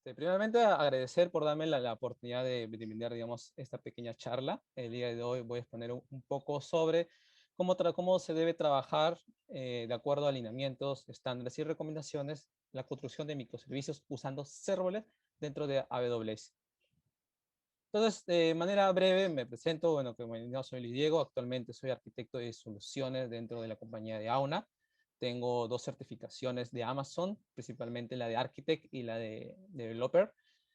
Primeramente, agradecer por darme la oportunidad de brindar, digamos, esta pequeña charla. El día de hoy voy a exponer un poco sobre cómo se debe trabajar de acuerdo a alineamientos, estándares y recomendaciones la construcción de microservicios usando Serverless dentro de AWS. Entonces, de manera breve, me presento. Bueno, como yo soy Luis Diego, actualmente soy arquitecto de soluciones dentro de la compañía de Auna. Tengo dos certificaciones de Amazon, principalmente la de Architect y la de Developer.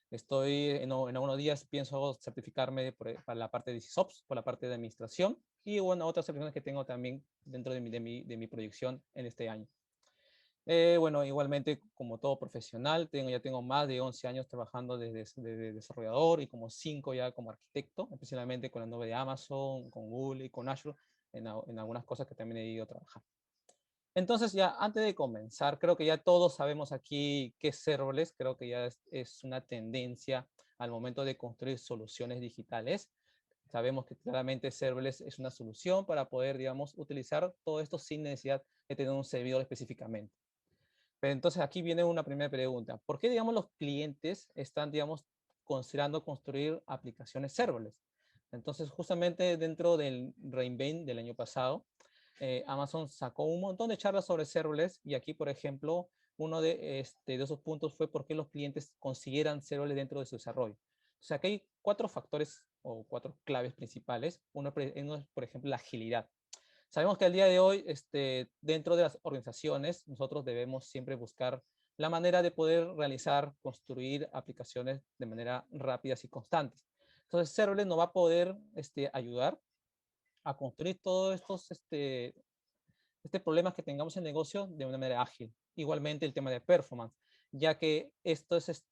Estoy en unos días, pienso certificarme para la parte de SysOps, por la parte de administración, y bueno, otras certificaciones que tengo también dentro de mi proyección en este año. Bueno, igualmente, como todo profesional, ya tengo más de 11 años trabajando desde desarrollador y como 5 ya como arquitecto, especialmente con la nube de Amazon, con Google y con Azure, en algunas cosas que también he ido a trabajar. Entonces, ya antes de comenzar, creo que ya todos sabemos aquí qué es serverless. Creo que ya es una tendencia al momento de construir soluciones digitales. Sabemos que claramente serverless es una solución para poder, digamos, utilizar todo esto sin necesidad de tener un servidor específicamente. Pero entonces aquí viene una primera pregunta. ¿Por qué, digamos, los clientes están, digamos, considerando construir aplicaciones serverless? Entonces, justamente dentro del reInvent del año pasado, Amazon sacó un montón de charlas sobre serverless y aquí, por ejemplo, uno de esos puntos fue por qué los clientes consideran serverless dentro de su desarrollo. O sea, aquí hay 4 factores o 4 claves principales. Uno es, por ejemplo, la agilidad. Sabemos que al día de hoy, dentro de las organizaciones, nosotros debemos siempre buscar la manera de poder realizar, construir aplicaciones de manera rápidas y constantes. Entonces, Serverless nos va a poder ayudar a construir todos estos problemas que tengamos en negocio de una manera ágil. Igualmente el tema de performance, ya que esto es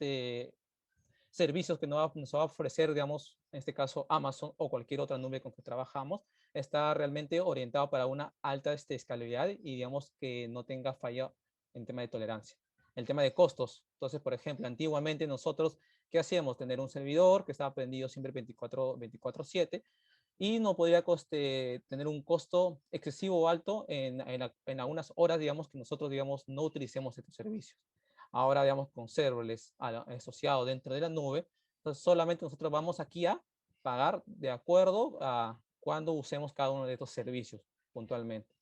servicios que nos va a ofrecer, digamos, en este caso Amazon o cualquier otra nube con que trabajamos, está realmente orientado para una alta escalabilidad y digamos que no tenga falla en tema de tolerancia. El tema de costos. Entonces, por ejemplo, antiguamente nosotros, ¿qué hacíamos? Tener un servidor que estaba prendido siempre 24/7 y no podía tener un costo excesivo o alto en algunas horas, digamos, que nosotros, digamos, no utilicemos estos servicios. Ahora, digamos, con serverless asociado dentro de la nube, entonces solamente nosotros vamos aquí a pagar de acuerdo a cuando usemos cada uno de estos servicios puntualmente.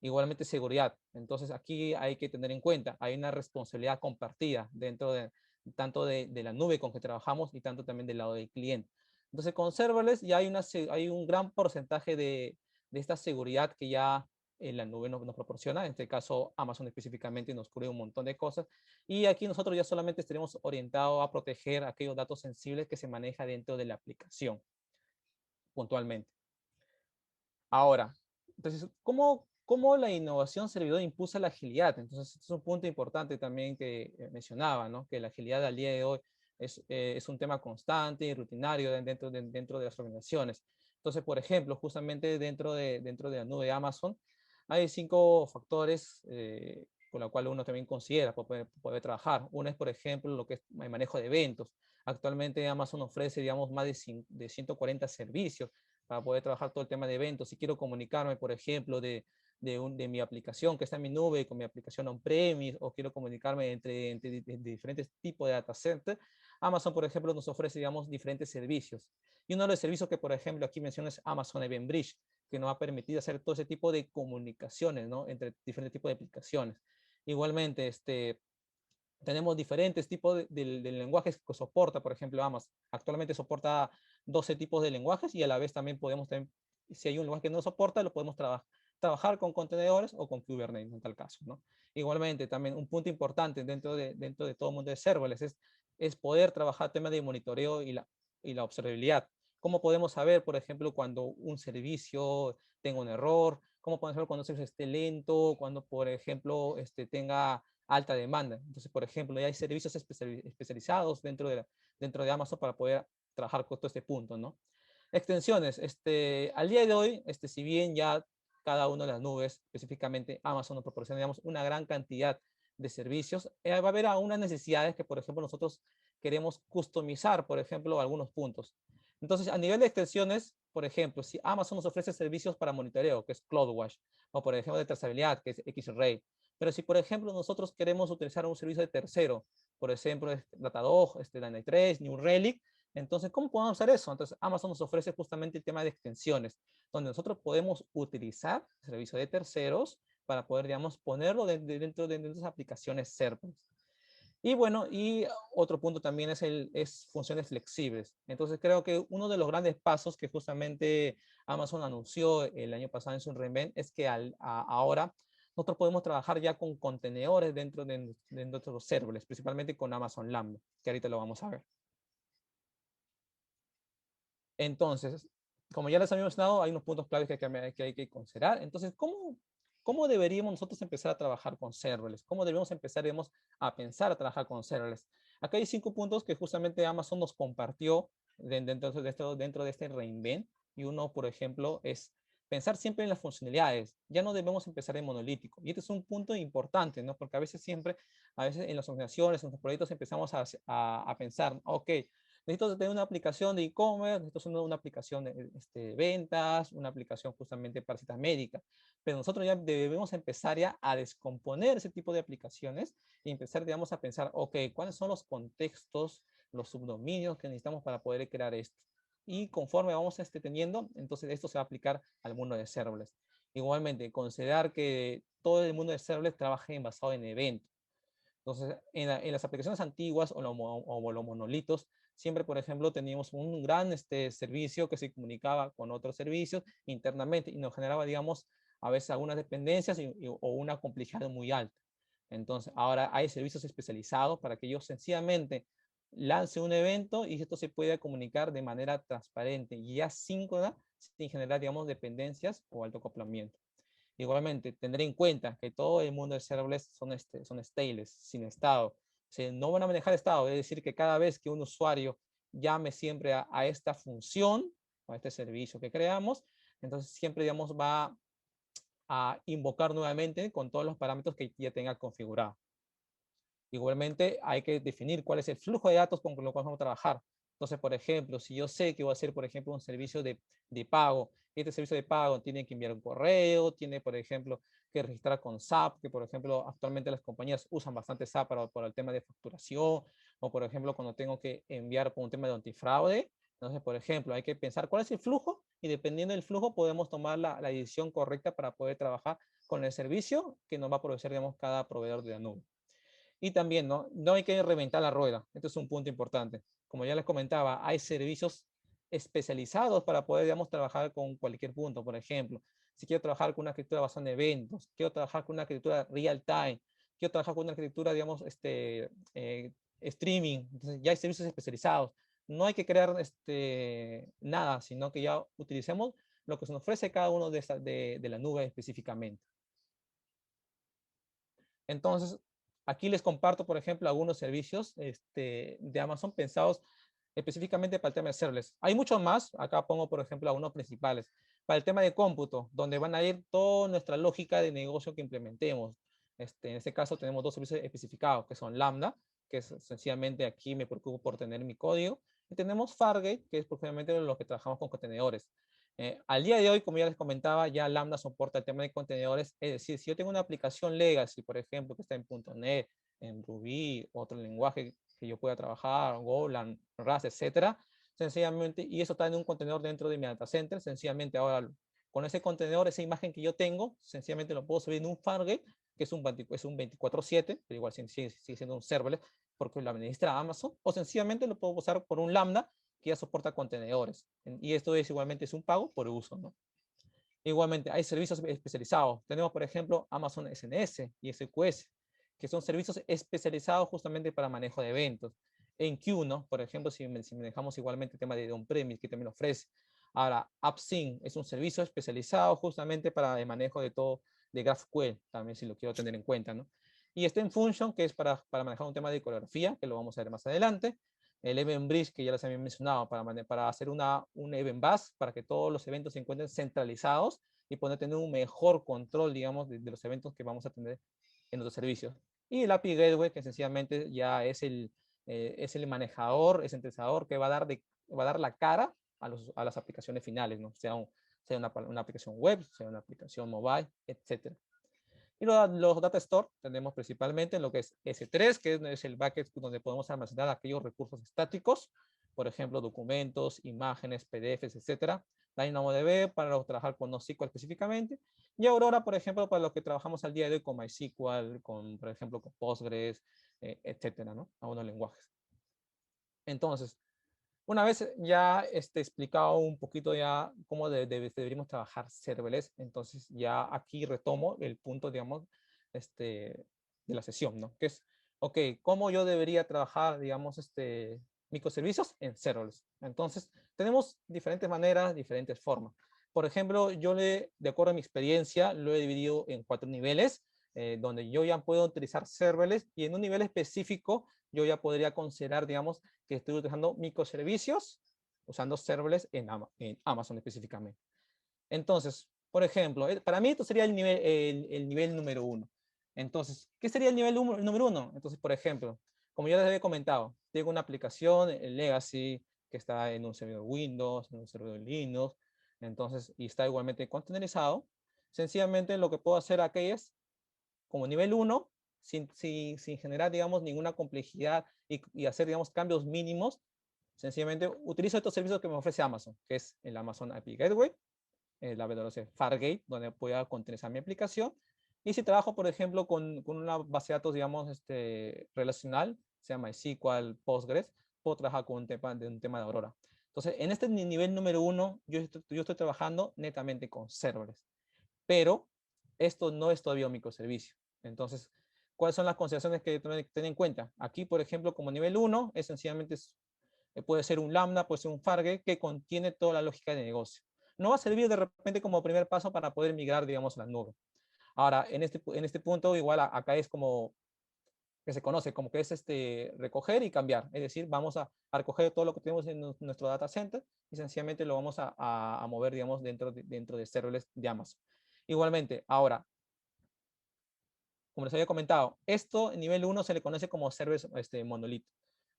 Igualmente seguridad. Entonces aquí hay que tener en cuenta, hay una responsabilidad compartida dentro de tanto de la nube con que trabajamos y tanto también del lado del cliente. Entonces con serverless ya hay un gran porcentaje de esta seguridad que ya en la nube nos proporciona. En este caso Amazon específicamente nos cubre un montón de cosas. Y aquí nosotros ya solamente estaremos orientados a proteger aquellos datos sensibles que se maneja dentro de la aplicación puntualmente. Ahora, entonces, ¿cómo la innovación servidor impulsa la agilidad? Entonces, este es un punto importante también que mencionaba, ¿no? Que la agilidad al día de hoy es un tema constante y rutinario dentro de las organizaciones. Entonces, por ejemplo, justamente dentro de la nube de Amazon, hay 5 factores con los cuales uno también considera para poder trabajar. Uno es, por ejemplo, lo que es el manejo de eventos. Actualmente Amazon ofrece, digamos, más de 140 servicios para poder trabajar todo el tema de eventos. Si quiero comunicarme, por ejemplo, de mi aplicación que está en mi nube con mi aplicación on-premise, o quiero comunicarme entre diferentes tipos de data center, Amazon, por ejemplo, nos ofrece, digamos, diferentes servicios. Y uno de los servicios que, por ejemplo, aquí menciono es Amazon Event Bridge, que nos ha permitido hacer todo ese tipo de comunicaciones, ¿no? Entre diferentes tipos de aplicaciones. Igualmente, tenemos diferentes tipos de lenguajes que soporta, por ejemplo, Amazon. Actualmente soporta 12 tipos de lenguajes y a la vez también podemos, si hay un lenguaje que no soporta, lo podemos trabajar con contenedores o con Kubernetes en tal caso, ¿no? Igualmente, también un punto importante dentro de todo el mundo de serverless es poder trabajar temas de monitoreo y la observabilidad. ¿Cómo podemos saber, por ejemplo, cuando un servicio tenga un error? ¿Cómo podemos saber cuando un servicio esté lento? Cuando, por ejemplo, tenga alta demanda. Entonces, por ejemplo, ya hay servicios especializados dentro de Amazon para poder trabajar con todo este punto, ¿no? Extensiones. Al día de hoy, si bien ya cada una de las nubes, específicamente Amazon, nos proporciona, digamos, una gran cantidad de servicios, va a haber algunas necesidades que, por ejemplo, nosotros queremos customizar, por ejemplo, algunos puntos. Entonces, a nivel de extensiones, por ejemplo, si Amazon nos ofrece servicios para monitoreo, que es CloudWatch, o por ejemplo de trazabilidad, que es Xray, pero si, por ejemplo, nosotros queremos utilizar un servicio de tercero, por ejemplo, Datadog, Dynatrace, New Relic. Entonces, ¿cómo podemos usar eso? Entonces, Amazon nos ofrece justamente el tema de extensiones, donde nosotros podemos utilizar el servicio de terceros para poder, digamos, ponerlo dentro de nuestras aplicaciones SharePoint. Y bueno, y otro punto también es funciones flexibles. Entonces creo que uno de los grandes pasos que justamente Amazon anunció el año pasado en su reInvent es que ahora nosotros podemos trabajar ya con contenedores de nuestros serverless, principalmente con Amazon Lambda, que ahorita lo vamos a ver. Entonces, como ya les había mencionado, hay unos puntos claves que hay que considerar. Entonces, ¿cómo deberíamos nosotros empezar a trabajar con serverless? ¿Cómo debemos empezar, digamos, a pensar a trabajar con serverless? Acá hay 5 puntos que justamente Amazon nos compartió dentro de este reinvent. Y uno, por ejemplo, es pensar siempre en las funcionalidades. Ya no debemos empezar en monolítico. Y este es un punto importante, ¿no? Porque a veces en las organizaciones, en los proyectos empezamos a pensar, ok, necesito tener una aplicación de e-commerce, necesito tener una aplicación de ventas, una aplicación justamente para citas médicas. Pero nosotros ya debemos empezar ya a descomponer ese tipo de aplicaciones y empezar, digamos, a pensar, ok, ¿cuáles son los contextos, los subdominios que necesitamos para poder crear esto? Y conforme vamos teniendo, entonces esto se va a aplicar al mundo de serverless. Igualmente, considerar que todo el mundo de serverless trabaje basado en eventos. Entonces, en las aplicaciones antiguas o los monolitos, siempre, por ejemplo, teníamos un gran servicio que se comunicaba con otros servicios internamente y nos generaba, digamos, a veces algunas dependencias o una complejidad muy alta. Entonces, ahora hay servicios especializados para que yo sencillamente lance un evento y esto se pueda comunicar de manera transparente y asíncrona sin generar, digamos, dependencias o alto acoplamiento. Igualmente, tener en cuenta que todo el mundo de serverless son stateless, sin estado. O sea, no van a manejar estado, es decir, que cada vez que un usuario llame siempre a esta función o a este servicio que creamos, entonces siempre, digamos, va a invocar nuevamente con todos los parámetros que ya tenga configurado. Igualmente, hay que definir cuál es el flujo de datos con lo cual vamos a trabajar. Entonces, por ejemplo, si yo sé que voy a hacer, por ejemplo, un servicio de pago, este servicio de pago tiene que enviar un correo, tiene, por ejemplo, que registrar con SAP, que, por ejemplo, actualmente las compañías usan bastante SAP por el tema de facturación, o, por ejemplo, cuando tengo que enviar por un tema de antifraude. Entonces, por ejemplo, hay que pensar cuál es el flujo y dependiendo del flujo podemos tomar la decisión correcta para poder trabajar con el servicio que nos va a proveer, digamos, cada proveedor de la nube. Y también no hay que reventar la rueda. Esto es un punto importante. Como ya les comentaba, hay servicios especializados para poder, digamos, trabajar con cualquier punto. Por ejemplo, si quiero trabajar con una arquitectura basada en eventos, quiero trabajar con una arquitectura real time, quiero trabajar con una arquitectura, digamos, streaming. Entonces, ya hay servicios especializados. No hay que crear nada, sino que ya utilicemos lo que se nos ofrece cada uno de la nube específicamente. Entonces, aquí les comparto, por ejemplo, algunos servicios de Amazon pensados específicamente para el tema de serverless. Hay muchos más, acá pongo, por ejemplo, algunos principales. Para el tema de cómputo, donde van a ir toda nuestra lógica de negocio que implementemos. En este caso tenemos 2 servicios especificados, que son Lambda, que es sencillamente aquí me preocupo por tener mi código, y tenemos Fargate, que es precisamente lo que trabajamos con contenedores. Al día de hoy, como ya les comentaba, ya Lambda soporta el tema de contenedores. Es decir, si yo tengo una aplicación legacy, por ejemplo, que está en .NET, en Ruby, otro lenguaje que yo pueda trabajar, Golang, Rust, etcétera, sencillamente, y eso está en un contenedor dentro de mi data center, sencillamente ahora con ese contenedor, esa imagen que yo tengo, sencillamente lo puedo subir en un Fargate, que es un 24/7, pero igual sigue siendo un serverless, porque lo administra Amazon, o sencillamente lo puedo usar por un Lambda, que ya soporta contenedores. Y esto es igualmente es un pago por uso, ¿no? Igualmente, hay servicios especializados. Tenemos, por ejemplo, Amazon SNS y SQS, que son servicios especializados justamente para manejo de eventos. En Q, ¿no? Por ejemplo, si manejamos igualmente el tema de on-premise, que también ofrece. Ahora, AppSync es un servicio especializado justamente para el manejo de todo, de GraphQL, también si lo quiero tener en cuenta, ¿no? Y está en Function, que es para manejar un tema de coreografía, que lo vamos a ver más adelante. El Event Bridge, que ya les había mencionado, para hacer un Event Bus, para que todos los eventos se encuentren centralizados y poder tener un mejor control, digamos, de los eventos que vamos a tener en nuestros servicios. Y el API Gateway, que sencillamente ya es el manejador, el centralizador que va a dar la cara a las aplicaciones finales, ¿no? Sea una aplicación web, sea una aplicación mobile, etcétera. Y los data store tenemos principalmente en lo que es S3, que es el bucket donde podemos almacenar aquellos recursos estáticos, por ejemplo, documentos, imágenes, PDFs, etcétera. DynamoDB para trabajar con NoSQL específicamente. Y Aurora, por ejemplo, para lo que trabajamos al día de hoy con MySQL, con, por ejemplo, con Postgres, etcétera, ¿no? Algunos lenguajes. Entonces, una vez ya explicado un poquito ya cómo deberíamos trabajar serverless, entonces ya aquí retomo el punto, digamos, de la sesión, ¿no? Que es, ok, ¿cómo yo debería trabajar, digamos, microservicios en serverless? Entonces, tenemos diferentes maneras, diferentes formas. Por ejemplo, de acuerdo a mi experiencia, lo he dividido en 4 niveles, donde yo ya puedo utilizar serverless y en un nivel específico yo ya podría considerar, digamos, que estoy utilizando microservicios usando serverless en Amazon específicamente. Entonces, por ejemplo, para mí esto sería el nivel número 1. Entonces, ¿qué sería el nivel número 1? Entonces, por ejemplo, como ya les había comentado, tengo una aplicación, el Legacy, que está en un servidor Windows, en un servidor Linux, entonces, y está igualmente containerizado. Sencillamente lo que puedo hacer aquí es, como nivel 1, sin generar, digamos, ninguna complejidad y hacer, digamos, cambios mínimos, sencillamente utilizo estos servicios que me ofrece Amazon, que es el Amazon API Gateway, la AWS Fargate, donde pueda containerizar mi aplicación. Y si trabajo, por ejemplo, con una base de datos, digamos, relacional, se llama MySQL, Postgres, puedo trabajar con un tema de Aurora. Entonces, en este nivel número 1, yo estoy trabajando netamente con serverless, pero esto no es todavía un microservicio. Entonces, ¿cuáles son las consideraciones que tener en cuenta? Aquí, por ejemplo, como nivel 1, esencialmente puede ser un Lambda, puede ser un Fargate que contiene toda la lógica de negocio. No va a servir de repente como primer paso para poder migrar, digamos, a la nube. Ahora, en este punto, igual acá es como que se conoce como que es recoger y cambiar. Es decir, vamos a recoger todo lo que tenemos en nuestro data center y sencillamente lo vamos a mover, digamos, dentro de serverless de Amazon. Igualmente, ahora, como les había comentado, esto en nivel 1 se le conoce como serverless monolito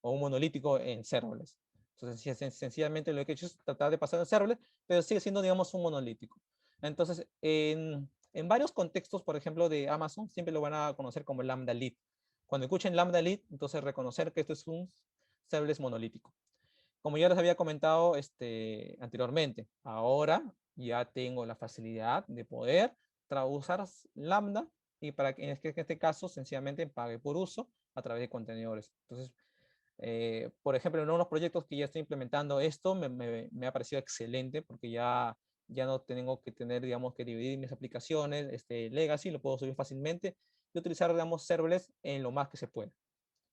o un monolítico en serverless. Entonces, sencillamente lo que he hecho es tratar de pasar en serverless, pero sigue siendo, digamos, un monolítico. Entonces, en varios contextos, por ejemplo, de Amazon, siempre lo van a conocer como Lambda Lead. Cuando escuchen Lambda Lead, entonces reconocer que esto es un serverless monolítico. Como ya les había comentado anteriormente, ahora ya tengo la facilidad de poder usar Lambda y para que en este caso sencillamente pague por uso a través de contenedores. Entonces, por ejemplo, en unos proyectos que ya estoy implementando esto, me ha parecido excelente porque ya no tengo que tener, digamos, que dividir mis aplicaciones, legacy, lo puedo subir fácilmente y utilizar, digamos, serverless en lo más que se pueda,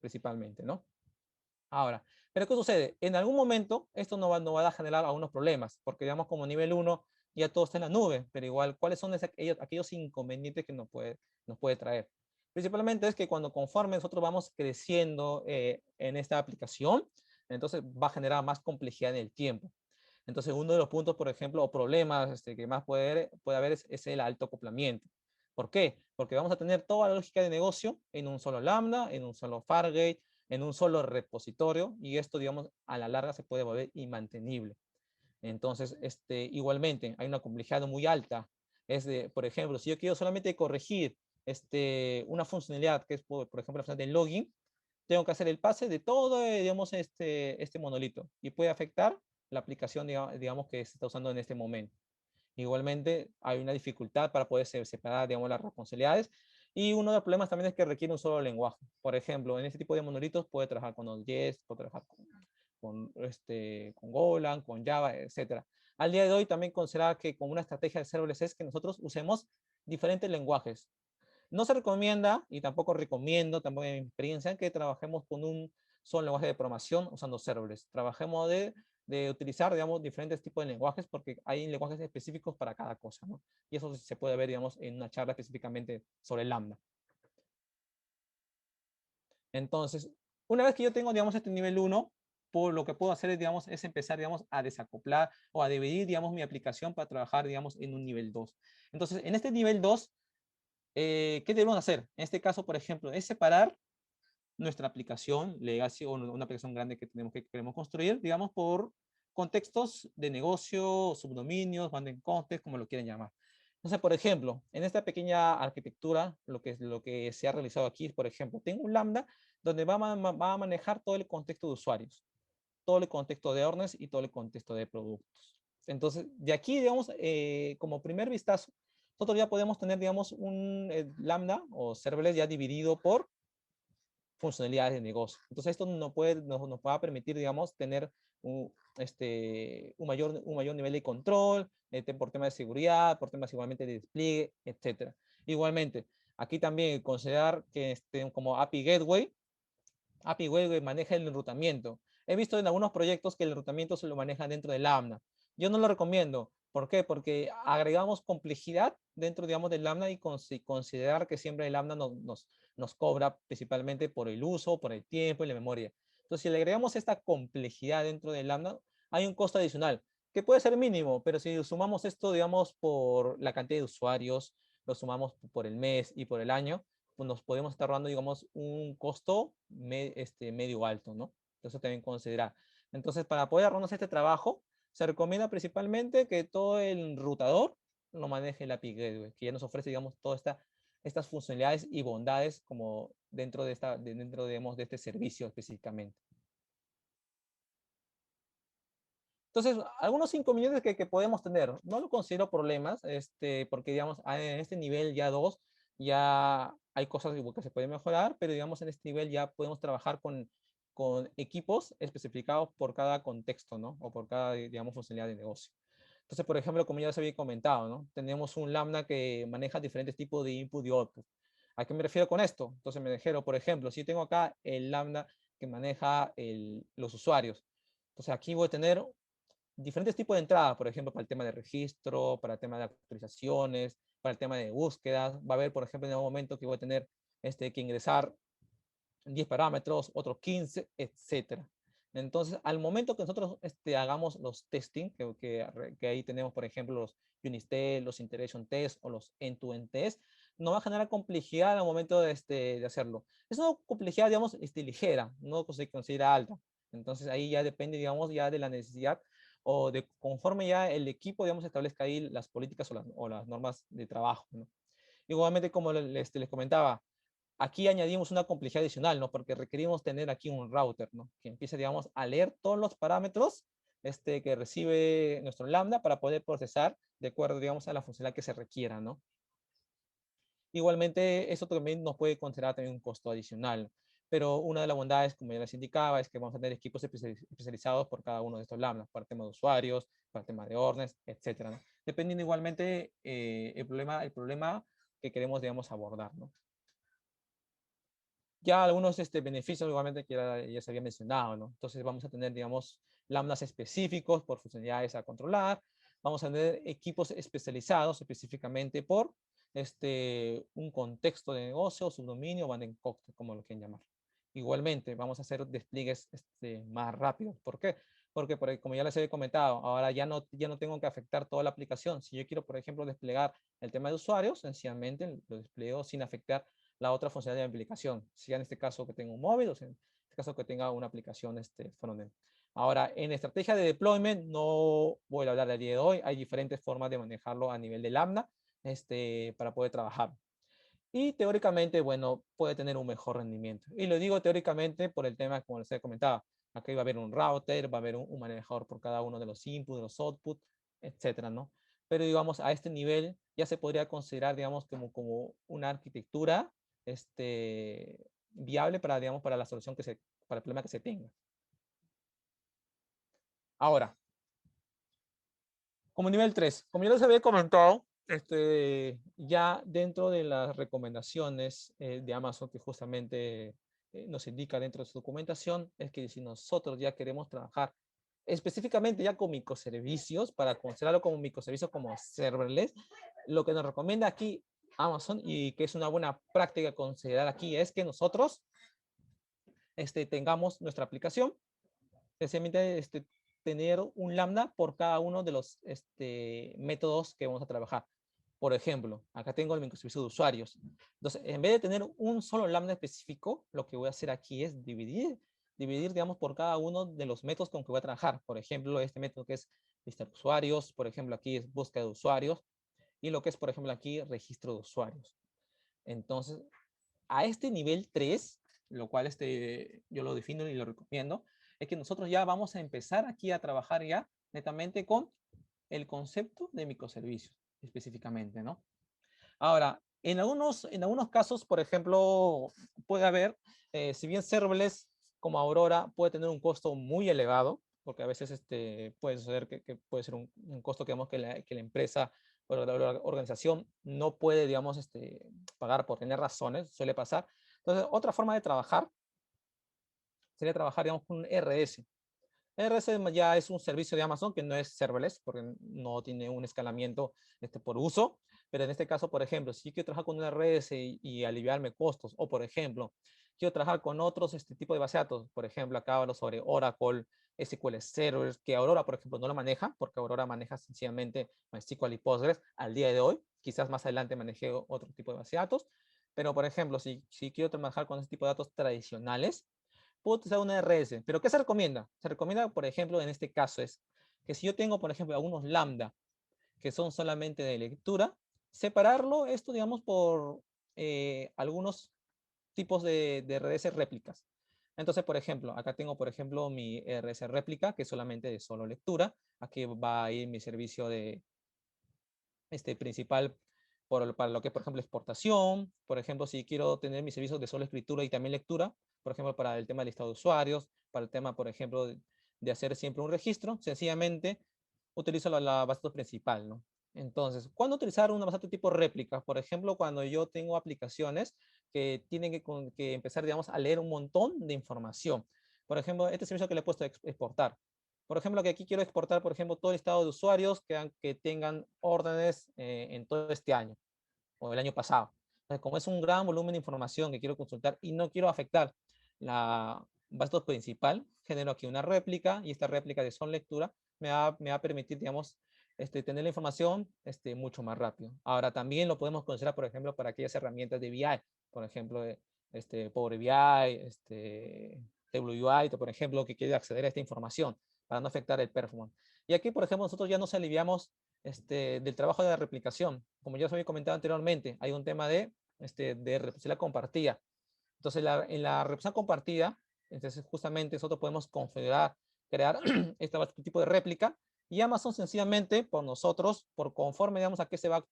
principalmente, ¿no? Ahora, pero ¿qué sucede? En algún momento esto no va a generar algunos problemas, porque digamos como nivel 1 ya todo está en la nube, pero igual, ¿cuáles son aquellos inconvenientes que nos puede traer? Principalmente es que cuando conforme nosotros vamos creciendo en esta aplicación, entonces va a generar más complejidad en el tiempo. Entonces, uno de los puntos, por ejemplo, o problemas que más puede haber es el alto acoplamiento. ¿Por qué? Porque vamos a tener toda la lógica de negocio en un solo Lambda, en un solo Fargate, en un solo repositorio, y esto, digamos, a la larga se puede volver inmantenible. Entonces, igualmente, hay una complejidad muy alta. Por ejemplo, si yo quiero solamente corregir una funcionalidad que es, por ejemplo, la funcionalidad de login, tengo que hacer el pase de todo, digamos, este monolito y puede afectar la aplicación, digamos, que se está usando en este momento. Igualmente, hay una dificultad para poder separar, digamos, las responsabilidades. Y uno de los problemas también es que requiere un solo lenguaje. Por ejemplo, en este tipo de monolitos puede trabajar con Node.js, puede trabajar con Golang, con Java, etcétera. Al día de hoy también considera que como una estrategia de serverless es que nosotros usemos diferentes lenguajes. No se recomienda y tampoco recomiendo, tampoco en mi experiencia, que trabajemos con un solo lenguaje de programación usando serverless. Trabajemos de utilizar, digamos, diferentes tipos de lenguajes porque hay lenguajes específicos para cada cosa, ¿no? Y eso se puede ver, digamos, en una charla específicamente sobre Lambda. Entonces, una vez que yo tengo, digamos, este nivel 1, lo que puedo hacer es, digamos, es empezar, digamos, a desacoplar o a dividir, digamos, mi aplicación para trabajar, digamos, en un nivel 2. Entonces, en este nivel 2, ¿qué debemos hacer? En este caso, por ejemplo, es separar nuestra aplicación legacy o una aplicación grande que queremos construir, digamos, por contextos de negocio, subdominios, band context, como lo quieran llamar. Entonces, por ejemplo, en esta pequeña arquitectura, lo que se ha realizado aquí, por ejemplo, tengo un lambda donde va a manejar todo el contexto de usuarios, todo el contexto de órdenes y todo el contexto de productos. Entonces, de aquí, digamos, como primer vistazo, nosotros ya podemos tener, digamos, un lambda o serverless ya dividido por funcionalidades de negocio. Entonces, esto nos va a permitir, digamos, tener un mayor nivel de control, por temas de seguridad, por temas igualmente de despliegue, etcétera. Igualmente, aquí también considerar que como API Gateway maneja el enrutamiento. He visto en algunos proyectos que el enrutamiento se lo maneja dentro de Lambda. Yo no lo recomiendo. ¿Por qué? Porque agregamos complejidad dentro, digamos, del Lambda y considerar que siempre el Lambda nos cobra principalmente por el uso, por el tiempo y la memoria. Entonces, si le agregamos esta complejidad dentro del Lambda, hay un costo adicional, que puede ser mínimo, pero si sumamos esto, digamos, por la cantidad de usuarios, lo sumamos por el mes y por el año, pues nos podemos estar dando, digamos, un costo medio alto, ¿no? Eso también considerar. Entonces, para poder ahorrarnos este trabajo, se recomienda principalmente que todo el rutador lo maneje el API Gateway, que ya nos ofrece, digamos, todas estas funcionalidades y bondades como dentro, digamos, de este servicio específicamente. Entonces, algunos inconvenientes que podemos tener, no lo considero problemas, porque digamos, en este nivel ya 2 ya hay cosas que se pueden mejorar, pero digamos, en este nivel ya podemos trabajar con equipos especificados por cada contexto, ¿no? O por cada, digamos, funcionalidad de negocio. Entonces, por ejemplo, como ya les había comentado, ¿no? Tenemos un Lambda que maneja diferentes tipos de input y output. ¿A qué me refiero con esto? Entonces, me refiero, por ejemplo, si tengo acá el Lambda que maneja los usuarios. Entonces, aquí voy a tener diferentes tipos de entradas, por ejemplo, para el tema de registro, para el tema de actualizaciones, para el tema de búsquedas. Va a haber, por ejemplo, en algún momento que voy a tener que ingresar 10 parámetros, otros 15, etcétera. Entonces, al momento que nosotros hagamos los testing, que ahí tenemos, por ejemplo, los unit test, los integration test o los end-to-end test, nos va a generar complejidad al momento de hacerlo. Es una complejidad, digamos, ligera, no se considera alta. Entonces, ahí ya depende, digamos, ya de la necesidad o de conforme ya el equipo, digamos, establezca ahí las políticas o las normas de trabajo, ¿no? Igualmente, como les comentaba, aquí añadimos una complejidad adicional, ¿no? Porque requerimos tener aquí un router, ¿no? Que empiece, digamos, a leer todos los parámetros que recibe nuestro Lambda para poder procesar de acuerdo, digamos, a la funcionalidad que se requiera, ¿no? Igualmente, eso también nos puede considerar también un costo adicional. Pero una de las bondades, como ya les indicaba, es que vamos a tener equipos especializados por cada uno de estos lambdas, para el tema de usuarios, para el tema de órdenes, etcétera, ¿no? Dependiendo igualmente el problema que queremos, digamos, abordar, ¿no? Ya algunos beneficios, igualmente, que ya se había mencionado, ¿no? Entonces vamos a tener, digamos, lambdas específicos por funcionalidades a controlar. Vamos a tener equipos especializados específicamente por un contexto de negocio, subdominio, Bandencock, como lo quieren llamar. Igualmente, vamos a hacer despliegues más rápidos. ¿Por qué? Porque, como ya les he comentado, ahora ya no tengo que afectar toda la aplicación. Si yo quiero, por ejemplo, desplegar el tema de usuarios, sencillamente lo despliego sin afectar la otra funcionalidad de aplicación, sea en este caso que tenga un móvil o sea en este caso que tenga una aplicación frontend. Ahora, en estrategia de deployment no voy a hablar del día de hoy, hay diferentes formas de manejarlo a nivel de Lambda para poder trabajar. Y teóricamente, bueno, puede tener un mejor rendimiento. Y lo digo teóricamente por el tema, como les he comentado, aquí va a haber un router, va a haber un manejador por cada uno de los inputs, de los outputs, etcétera, ¿no? Pero digamos, a este nivel ya se podría considerar, digamos, como una arquitectura viable para, digamos, para la solución para el problema que se tenga. Ahora, como nivel 3, como ya les había comentado, ya dentro de las recomendaciones de Amazon que justamente nos indica dentro de su documentación, es que si nosotros ya queremos trabajar específicamente ya con microservicios, para considerarlo como microservicio como serverless, lo que nos recomienda aquí Amazon y que es una buena práctica considerar aquí es que nosotros tengamos nuestra aplicación, sencillamente tener un lambda por cada uno de los métodos que vamos a trabajar. Por ejemplo, acá tengo el microservicio de usuarios. Entonces, en vez de tener un solo lambda específico, lo que voy a hacer aquí es dividir, digamos, por cada uno de los métodos con que voy a trabajar. Por ejemplo, este método que es lista de usuarios, por ejemplo, aquí es búsqueda de usuarios. y lo que es, por ejemplo, aquí registro de usuarios. Entonces, a este nivel 3, lo cual yo lo defino y lo recomiendo, es que nosotros ya vamos a empezar aquí a trabajar ya netamente con el concepto de microservicios, específicamente, ¿no? Ahora, en algunos casos, por ejemplo, puede haber, si bien serverless como Aurora puede tener un costo muy elevado, porque a veces puede suceder que puede ser un costo que, digamos, que la empresa o la organización no puede, digamos, pagar por tener razones, suele pasar. Entonces, otra forma de trabajar sería trabajar, digamos, con un RS. RS ya es un servicio de Amazon que no es serverless porque no tiene un escalamiento por uso, pero en este caso, por ejemplo, si yo quiero trabajar con un RS y aliviarme costos, o por ejemplo, quiero trabajar con otros tipo de base de datos, por ejemplo, acá hablo sobre Oracle, SQL Server, que Aurora, por ejemplo, no lo maneja, porque Aurora maneja sencillamente MySQL y Postgres al día de hoy, quizás más adelante maneje otro tipo de base de datos, pero por ejemplo, si quiero trabajar con ese tipo de datos tradicionales, puedo utilizar una RS. ¿Pero qué se recomienda? Se recomienda, por ejemplo, en este caso es que si yo tengo, por ejemplo, algunos lambda que son solamente de lectura, separarlo esto, digamos, por algunos tipos de RS réplicas. Entonces, por ejemplo, acá tengo, por ejemplo, mi RS réplica, que es solamente de solo lectura. Aquí va a ir mi servicio principal para lo que es, por ejemplo, exportación. Por ejemplo, si quiero tener mis servicios de solo escritura y también lectura, por ejemplo, para el tema del listado de usuarios, para el tema, por ejemplo, de hacer siempre un registro, sencillamente utilizo la base de datos principal, ¿no? Entonces, ¿cuándo utilizar una base de datos tipo réplica? Por ejemplo, cuando yo tengo aplicaciones que tienen que empezar, digamos, a leer un montón de información. Por ejemplo, este servicio que le he puesto a exportar. Por ejemplo, que aquí quiero exportar, por ejemplo, todo el estado de usuarios que tengan órdenes en todo este año o el año pasado. Entonces, como es un gran volumen de información que quiero consultar y no quiero afectar la base de datos principal, genero aquí una réplica y esta réplica de son lectura me va a permitir, digamos, tener la información mucho más rápido. Ahora, también lo podemos considerar, por ejemplo, para aquellas herramientas de BI, por ejemplo, Power BI, WUI, por ejemplo, que quiere acceder a esta información para no afectar el performance. Y aquí, por ejemplo, nosotros ya nos aliviamos del trabajo de la replicación. Como ya os había comentado anteriormente, hay un tema de reposición compartida. Entonces, en la reposición compartida, entonces justamente nosotros podemos configurar, crear este tipo de réplica y Amazon sencillamente por nosotros, por conforme digamos a qué se va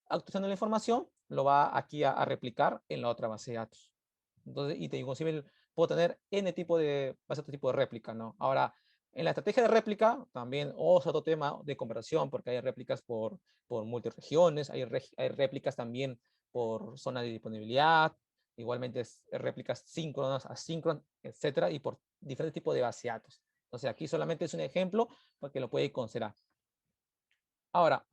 actualizando la información, lo va aquí a replicar en la otra base de datos. Entonces, y te digo, puedo tener N tipo de base de tipo de réplica, ¿no? Ahora, en la estrategia de réplica, también otro tema de conversión, porque hay réplicas por multiregiones, hay réplicas también por zona de disponibilidad, igualmente réplicas síncronas, asíncronas, etcétera, y por diferentes tipos de base de datos. Entonces, aquí solamente es un ejemplo porque lo puede considerar. Ahora,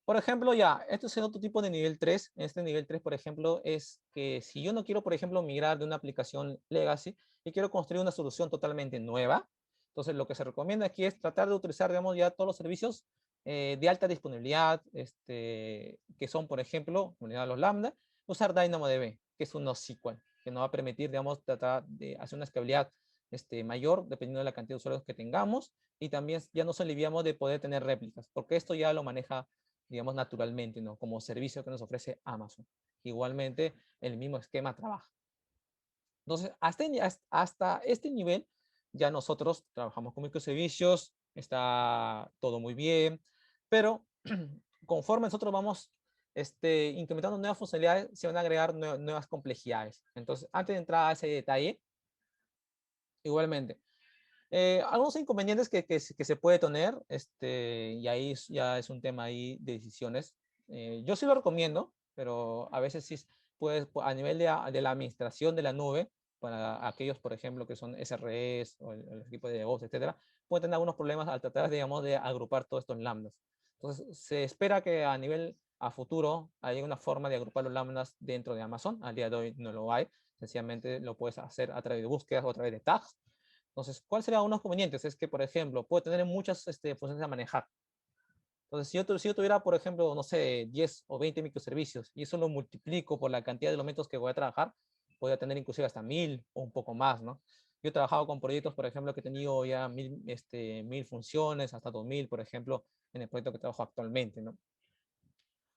por ejemplo, ya, esto es otro tipo de nivel 3. Este nivel 3, por ejemplo, es que si yo no quiero, por ejemplo, migrar de una aplicación legacy y quiero construir una solución totalmente nueva, entonces lo que se recomienda aquí es tratar de utilizar, digamos, ya todos los servicios de alta disponibilidad, que son, por ejemplo, unidad los Lambda, usar DynamoDB, que es un NoSQL, que nos va a permitir, digamos, tratar de hacer una escalabilidad mayor dependiendo de la cantidad de usuarios que tengamos y también ya nos aliviamos de poder tener réplicas, porque esto ya lo maneja digamos, naturalmente, ¿no? Como servicio que nos ofrece Amazon. Igualmente, el mismo esquema trabaja. Entonces, hasta este nivel, ya nosotros trabajamos con microservicios, está todo muy bien, pero conforme nosotros vamos incrementando nuevas funcionalidades, se van a agregar nuevas complejidades. Entonces, antes de entrar a ese detalle, igualmente, algunos inconvenientes que se puede tener, y ahí ya es un tema ahí de decisiones. Yo sí lo recomiendo, pero a veces sí, pues a nivel de la administración de la nube, para aquellos, por ejemplo, que son SREs o el equipo de DevOps, etcétera, pueden tener algunos problemas al tratar, digamos, de agrupar todos estos lambdas. Entonces, se espera que a futuro, haya una forma de agrupar los lambdas dentro de Amazon. Al día de hoy no lo hay. Sencillamente lo puedes hacer a través de búsquedas o a través de tags. Entonces, ¿cuáles serían unos convenientes? Es que, por ejemplo, puede tener muchas funciones a manejar. Entonces, si yo tuviera, por ejemplo, no sé, 10 o 20 microservicios y eso lo multiplico por la cantidad de elementos que voy a trabajar, podría tener inclusive hasta 1000 o un poco más, ¿no? Yo he trabajado con proyectos, por ejemplo, que he tenido ya 1000 funciones, hasta 2000, por ejemplo, en el proyecto que trabajo actualmente, ¿no?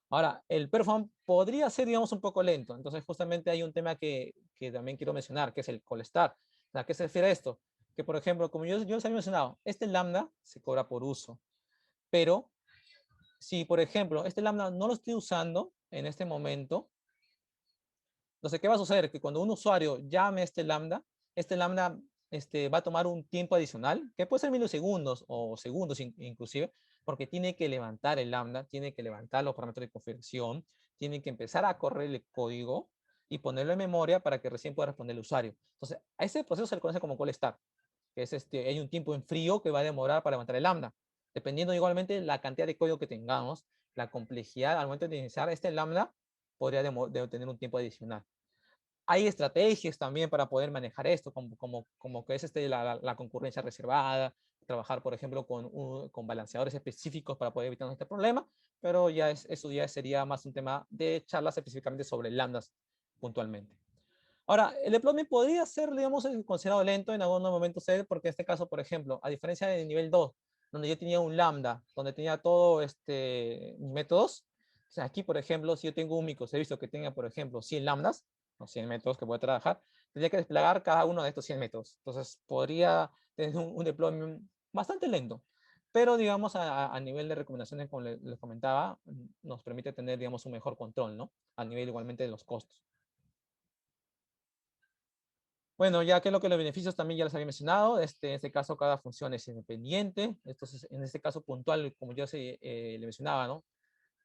Ahora, el perform podría ser, digamos, un poco lento. Entonces, justamente hay un tema que también quiero mencionar, que es el call start. ¿A qué se refiere esto? Que, por ejemplo, como yo les había mencionado, este lambda se cobra por uso. Pero si, por ejemplo, este lambda no lo estoy usando en este momento, entonces, ¿qué va a suceder? Que cuando un usuario llame a este lambda va a tomar un tiempo adicional, que puede ser milisegundos o segundos inclusive, porque tiene que levantar el lambda, tiene que levantar los parámetros de configuración, tiene que empezar a correr el código y ponerlo en memoria para que recién pueda responder el usuario. Entonces, a ese proceso se le conoce como call start, que es hay un tiempo en frío que va a demorar para levantar el lambda, dependiendo igualmente la cantidad de código que tengamos, la complejidad al momento de iniciar este lambda podría tener un tiempo adicional. Hay estrategias también para poder manejar esto, como que es la concurrencia reservada, trabajar, por ejemplo, con balanceadores específicos para poder evitar este problema, pero eso ya sería más un tema de charlas específicamente sobre lambdas puntualmente. Ahora, el deployment podría ser, digamos, considerado lento en algunos momentos, porque en este caso, por ejemplo, a diferencia del nivel 2, donde yo tenía un lambda, donde tenía todo mis métodos, o sea, aquí, por ejemplo, si yo tengo un microservicio que tenga, por ejemplo, 100 lambdas, o 100 métodos que pueda trabajar, tendría que desplegar cada uno de estos 100 métodos. Entonces, podría tener un deployment bastante lento. Pero, digamos, a nivel de recomendaciones, como les comentaba, nos permite tener, digamos, un mejor control, ¿no? A nivel igualmente de los costos. Bueno, ya que lo que los beneficios también ya les había mencionado, en este caso cada función es independiente, entonces en este caso puntual, como yo le mencionaba, ¿no?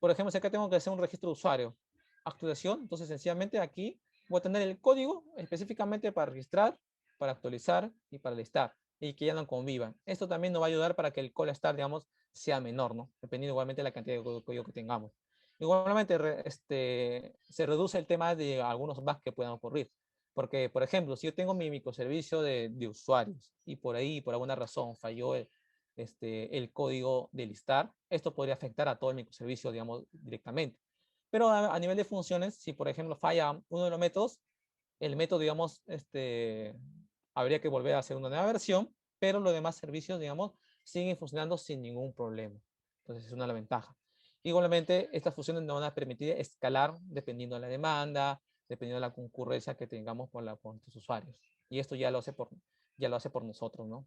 Por ejemplo, si acá tengo que hacer un registro de usuario, actualización, entonces sencillamente aquí voy a tener el código específicamente para registrar, para actualizar y para listar, y que ya no convivan. Esto también nos va a ayudar para que el call start, digamos, sea menor, ¿no? Dependiendo igualmente de la cantidad de código que tengamos. Igualmente, se reduce el tema de algunos bugs que puedan ocurrir. Porque, por ejemplo, si yo tengo mi microservicio de usuarios y por ahí, por alguna razón, falló el código de listar, esto podría afectar a todo el microservicio, digamos, directamente. Pero a nivel de funciones, si por ejemplo falla uno de los métodos, el método, digamos, habría que volver a hacer una nueva versión, pero los demás servicios, digamos, siguen funcionando sin ningún problema. Entonces es una la ventaja. Igualmente, estas funciones nos van a permitir escalar dependiendo de la demanda, dependiendo de la concurrencia que tengamos con nuestros usuarios. Y esto ya lo hace por nosotros, ¿no?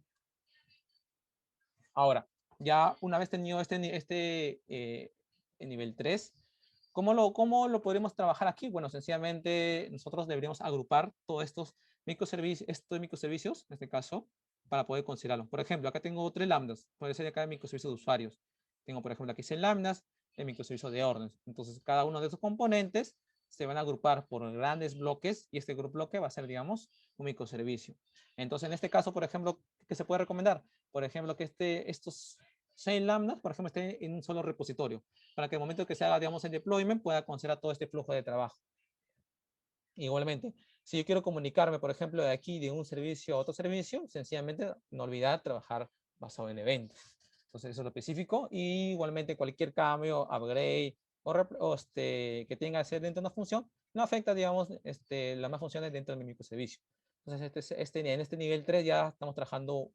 Ahora, ya una vez tenido nivel 3, cómo lo podremos trabajar aquí? Bueno, sencillamente nosotros deberíamos agrupar todos estos microservicios, en este caso, para poder considerarlos. Por ejemplo, acá tengo 3 lambdas, puede ser acá el microservicio de usuarios. Tengo, por ejemplo, aquí 6 lambdas, el microservicio de órdenes. Entonces, cada uno de esos componentes se van a agrupar por grandes bloques y este grupo bloque va a ser, digamos, un microservicio. Entonces, en este caso, por ejemplo, ¿qué se puede recomendar? Por ejemplo, que estos 6 lambdas, por ejemplo, estén en un solo repositorio, para que el momento que se haga, digamos, el deployment pueda considerar todo este flujo de trabajo. Igualmente, si yo quiero comunicarme, por ejemplo, de aquí, de un servicio a otro servicio, sencillamente no olvidar trabajar basado en eventos. Entonces, eso es lo específico. Y igualmente, cualquier cambio, upgrade que tenga que hacer dentro de una función, no afecta, digamos, las más funciones dentro de mi microservicio. Entonces, en este nivel 3 ya estamos trabajando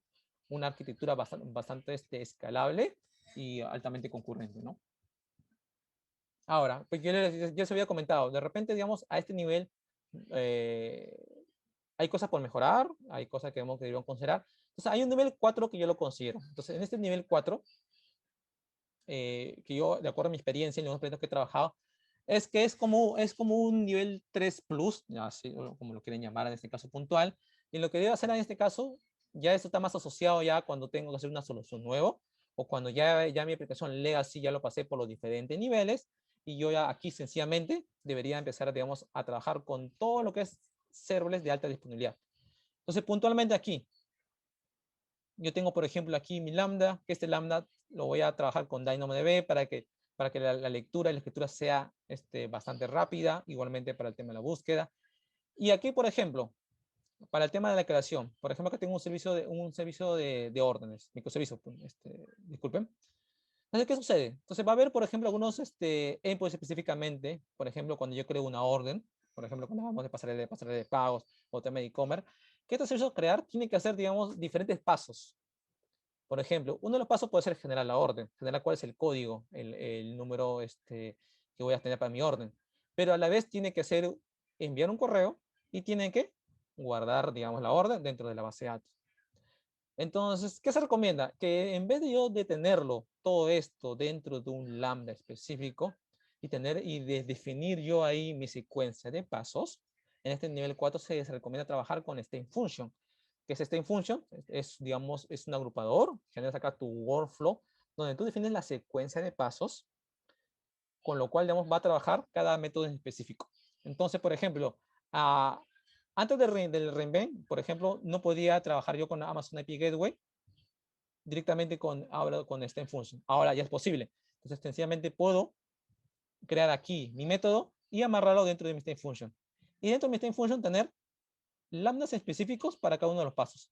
una arquitectura bastante escalable y altamente concurrente, ¿no? Ahora, pues yo se había comentado, de repente, digamos, a este nivel eh, hay cosas por mejorar, hay cosas que debemos considerar. Entonces, hay un nivel 4 que yo lo considero. Entonces, en este nivel 4, que yo, de acuerdo a mi experiencia en los proyectos que he trabajado, es que es como un nivel 3 plus, ya así, como lo quieren llamar en este caso puntual. Y lo que debo hacer en este caso, ya esto está más asociado ya cuando tengo que hacer una solución nueva o cuando ya mi aplicación legacy ya lo pasé por los diferentes niveles y yo ya aquí sencillamente debería empezar, digamos, a trabajar con todo lo que es serverless de alta disponibilidad. Entonces, puntualmente aquí, yo tengo, por ejemplo, aquí mi lambda, que este lambda lo voy a trabajar con DynamoDB para que la lectura y la escritura sea bastante rápida, igualmente para el tema de la búsqueda. Y aquí, por ejemplo, para el tema de la creación, por ejemplo, que tengo un servicio de órdenes, microservicio, disculpen. Entonces, ¿qué sucede? Entonces, va a haber, por ejemplo, algunos endpoints específicamente, por ejemplo, cuando yo creo una orden, por ejemplo, cuando vamos de pasarela de pagos o tema de e-commerce, que este servicio crear tiene que hacer, digamos, diferentes pasos. Por ejemplo, uno de los pasos puede ser generar la orden, generar cuál es el código, el número, que voy a tener para mi orden. Pero a la vez tiene que hacer, enviar un correo y tiene que guardar, digamos, la orden dentro de la base de datos. Entonces, ¿qué se recomienda? Que en vez de yo de tenerlo todo esto dentro de un lambda específico y de definir yo ahí mi secuencia de pasos, en este nivel 4 se recomienda trabajar con state function. ¿Qué es state function? Digamos, es un agrupador, generas acá tu workflow, donde tú defines la secuencia de pasos, con lo cual, digamos, va a trabajar cada método en específico. Entonces, por ejemplo, antes del reinvent, por ejemplo, no podía trabajar yo con Amazon API Gateway directamente ahora con Stem Function. Ahora ya es posible. Entonces, sencillamente puedo crear aquí mi método y amarrarlo dentro de mi Stem Function. Y dentro de mi Stem Function tener lambdas específicos para cada uno de los pasos.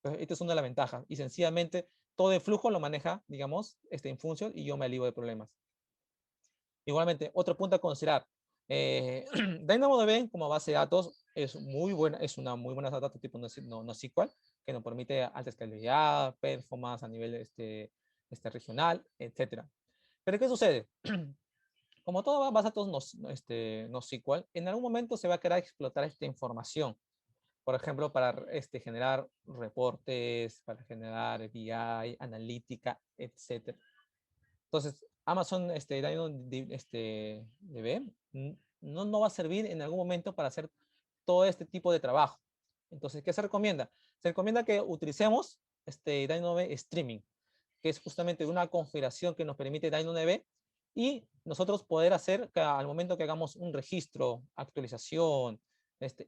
Esta es una de las ventajas. Y sencillamente todo el flujo lo maneja, digamos, Stem Function y yo me alivio de problemas. Igualmente, otro punto a considerar. DynamoDB como base de datos es muy buena, es una muy buena base de datos tipo NoSQL, que nos permite alta escalabilidad, performance a nivel regional, etcétera. Pero ¿qué sucede? Como toda base de datos NoSQL, en algún momento se va a querer explotar esta información. Por ejemplo, para generar reportes, para generar BI, analítica, etcétera. Entonces, Amazon DB no va a servir en algún momento para hacer todo este tipo de trabajo. Entonces, ¿qué se recomienda? Se recomienda que utilicemos DynamoDB Streaming, que es justamente una configuración que nos permite DynamoDB y nosotros poder hacer que al momento que hagamos un registro, actualización,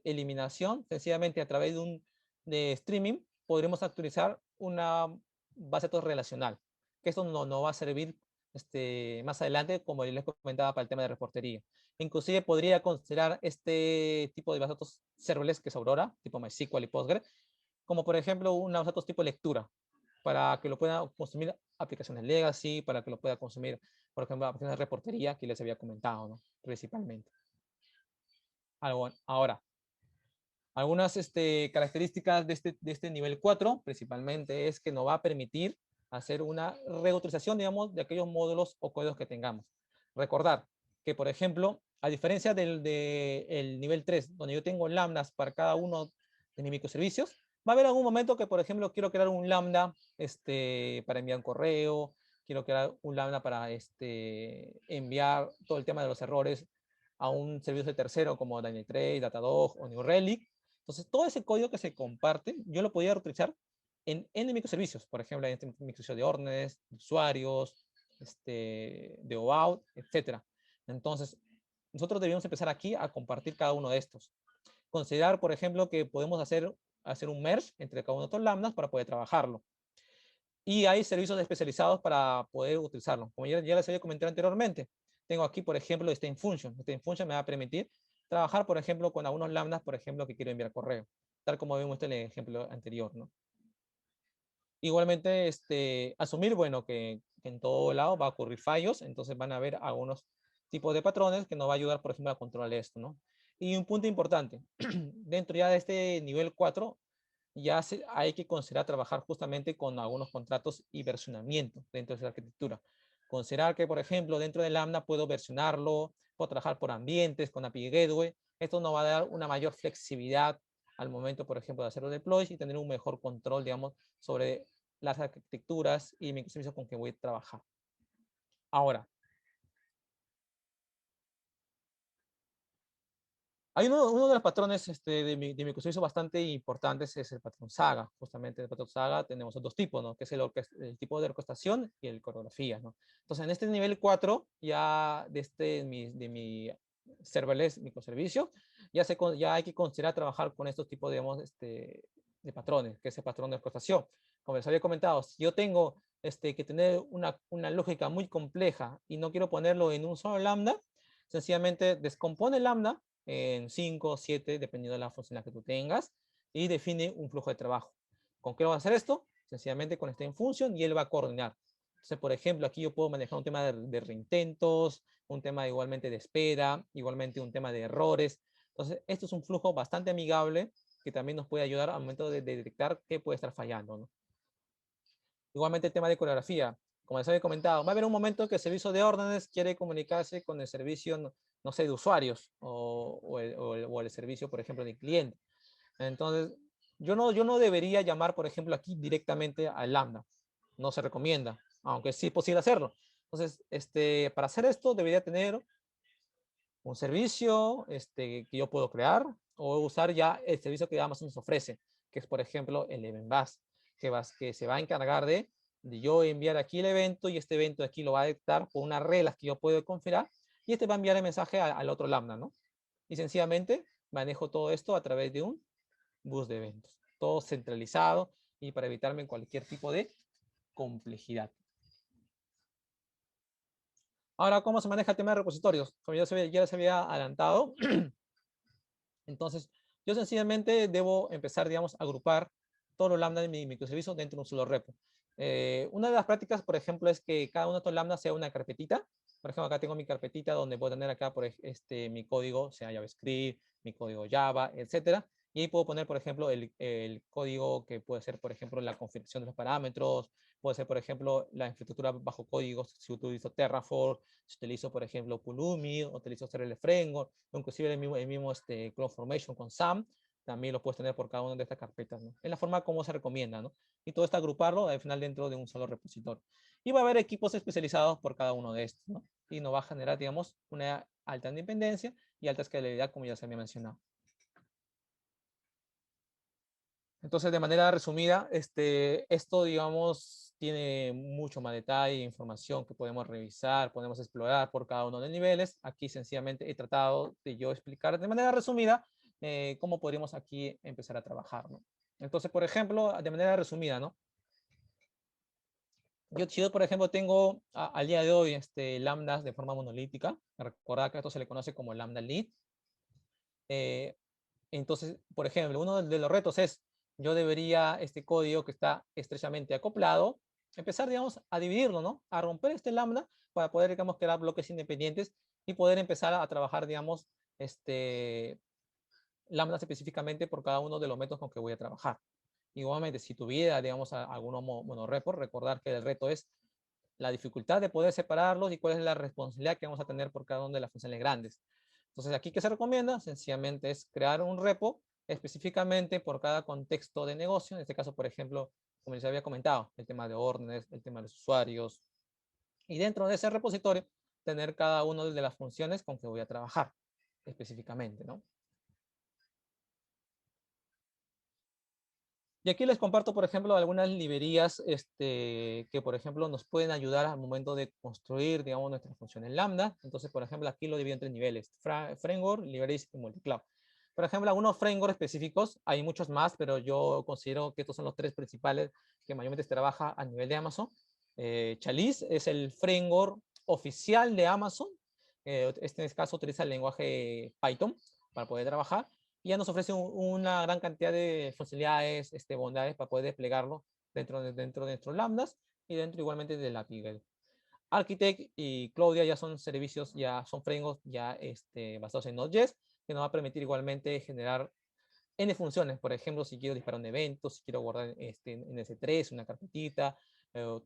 eliminación, sencillamente a través de streaming podremos actualizar una base de datos relacional, que esto no va a servir más adelante, como les comentaba, para el tema de reportería. Inclusive podría considerar este tipo de base de datos serverless, que es Aurora, tipo MySQL y Postgre, como por ejemplo una base de datos tipo lectura, para que lo pueda consumir aplicaciones legacy, para que lo pueda consumir, por ejemplo, aplicaciones de reportería que les había comentado, ¿no? Principalmente. Ahora, algunas características de este nivel 4, principalmente, es que nos va a permitir hacer una reutilización, digamos, de aquellos módulos o códigos que tengamos. Recordar que, por ejemplo, a diferencia del nivel 3, donde yo tengo lambdas para cada uno de mis microservicios, va a haber algún momento que, por ejemplo, quiero crear un lambda para enviar un correo, quiero crear un lambda para enviar todo el tema de los errores a un servicio de tercero como Dynatrace, Datadog o New Relic. Entonces, todo ese código que se comparte, yo lo podía reutilizar en microservicios, por ejemplo, en este microservicio de órdenes, de usuarios, de OAuth, etc. Entonces, nosotros debemos empezar aquí a compartir cada uno de estos. Considerar, por ejemplo, que podemos hacer un merge entre cada uno de estos lambdas para poder trabajarlo. Y hay servicios especializados para poder utilizarlo. Como ya les había comentado anteriormente, tengo aquí, por ejemplo, State Function. State Function me va a permitir trabajar, por ejemplo, con algunos lambdas, por ejemplo, que quiero enviar correo, tal como vimos en el ejemplo anterior, ¿no? Igualmente, asumir, bueno, que en todo lado va a ocurrir fallos, entonces van a haber algunos tipos de patrones que nos va a ayudar, por ejemplo, a controlar esto, ¿no? Y un punto importante, dentro ya de este nivel 4, hay que considerar trabajar justamente con algunos contratos y versionamiento dentro de la arquitectura. Considerar que, por ejemplo, dentro de Lambda puedo versionarlo, puedo trabajar por ambientes con API Gateway. Esto nos va a dar una mayor flexibilidad al momento, por ejemplo, de hacer los deploys y tener un mejor control, digamos, sobre las arquitecturas y microservicios con que voy a trabajar. Ahora, hay uno de los patrones de microservicios bastante importantes, es el patrón Saga. Justamente el patrón Saga tenemos dos tipos, ¿no? Que es el tipo de orquestación y el coreografía, ¿no? Entonces, en este nivel 4, ya de mi serverless microservicio, ya hay que considerar trabajar con estos tipos, digamos, de patrones, que es el patrón de orquestación. Como les había comentado, si yo tengo que tener una lógica muy compleja y no quiero ponerlo en un solo lambda, sencillamente descompone el lambda en 5 o 7, dependiendo de la funcionalidad que tú tengas, y define un flujo de trabajo. ¿Con qué va a hacer esto? Sencillamente con este en función y él va a coordinar. Entonces, por ejemplo, aquí yo puedo manejar un tema de reintentos, un tema igualmente de espera, igualmente un tema de errores. Entonces, esto es un flujo bastante amigable que también nos puede ayudar al momento de detectar qué puede estar fallando, ¿no? Igualmente el tema de coreografía. como les había comentado, va a haber un momento que el servicio de órdenes quiere comunicarse con el servicio, no sé, de usuarios o el servicio, por ejemplo, de cliente. Entonces, yo no debería llamar, por ejemplo, aquí directamente al Lambda. No se recomienda, aunque sí es posible hacerlo. Entonces, para hacer esto debería tener un servicio que yo puedo crear o usar ya el servicio que Amazon nos ofrece, que es, por ejemplo, el Event Bus, que se va a encargar de yo enviar aquí el evento y este evento aquí lo va a detectar por unas reglas que yo puedo configurar y este va a enviar el mensaje al otro Lambda, ¿no? Y sencillamente manejo todo esto a través de un bus de eventos, todo centralizado y para evitarme cualquier tipo de complejidad. Ahora, ¿cómo se maneja el tema de repositorios? Como ya les había adelantado, entonces yo sencillamente debo empezar, digamos, a agrupar todos los lambda de mi microservicio dentro de un solo repo. Una de las prácticas, por ejemplo, es que cada uno de estos lambda sea una carpetita. Por ejemplo, acá tengo mi carpetita donde puedo tener acá mi código, sea JavaScript, mi código Java, etcétera. Y ahí puedo poner, por ejemplo, el código que puede ser, por ejemplo, la configuración de los parámetros, puede ser, por ejemplo, la infraestructura bajo códigos, si utilizo Terraform, si utilizo, por ejemplo, Pulumi, utilizo CRL Framework, inclusive el mismo CloudFormation con SAM, también lo puedes tener por cada una de estas carpetas, ¿no? Es la forma como se recomienda, ¿no? Y todo está agruparlo al final dentro de un solo repositorio. Y va a haber equipos especializados por cada uno de estos, ¿no? Y nos va a generar, digamos, una alta independencia y alta escalabilidad, como ya se me ha mencionado. Entonces, de manera resumida, esto, digamos, tiene mucho más detalle, información que podemos revisar, podemos explorar por cada uno de los niveles. Aquí sencillamente he tratado de yo explicar de manera resumida cómo podríamos aquí empezar a trabajar, ¿no? Entonces, por ejemplo, de manera resumida, ¿no? Yo, por ejemplo, tengo al día de hoy lambdas de forma monolítica. Recordad que esto se le conoce como lambda lead. Eh, Entonces, por ejemplo, uno de los retos es, yo debería este código que está estrechamente acoplado, empezar, digamos, a dividirlo, ¿no? A romper este lambda para poder, digamos, crear bloques independientes y poder empezar a trabajar, digamos, lambdas específicamente por cada uno de los métodos con que voy a trabajar. Igualmente, si tuviera, digamos, algunos monorepos, recordar que el reto es la dificultad de poder separarlos y cuál es la responsabilidad que vamos a tener por cada una de las funciones grandes. Entonces, aquí, ¿qué se recomienda? Sencillamente es crear un repo específicamente por cada contexto de negocio. En este caso, por ejemplo, como les había comentado, el tema de órdenes, el tema de los usuarios. Y dentro de ese repositorio, tener cada una de las funciones con que voy a trabajar específicamente, ¿no? Y aquí les comparto, por ejemplo, algunas librerías que, por ejemplo, nos pueden ayudar al momento de construir, digamos, nuestras funciones lambda. Entonces, por ejemplo, aquí lo divido en tres niveles: framework, libraries y multicloud. Por ejemplo, algunos frameworks específicos, hay muchos más, pero yo considero que estos son los tres principales que mayormente se trabaja a nivel de Amazon. Chalice es el framework oficial de Amazon. En este caso utiliza el lenguaje Python para poder trabajar y ya nos ofrece una gran cantidad de funcionalidades, bondades para poder desplegarlo dentro de nuestros lambdas y dentro igualmente de la API. Architect y Cloudia ya son servicios, ya son frameworks ya basados en Node.js, que nos va a permitir igualmente generar N funciones. Por ejemplo, si quiero disparar un evento, si quiero guardar en S3 una carpetita,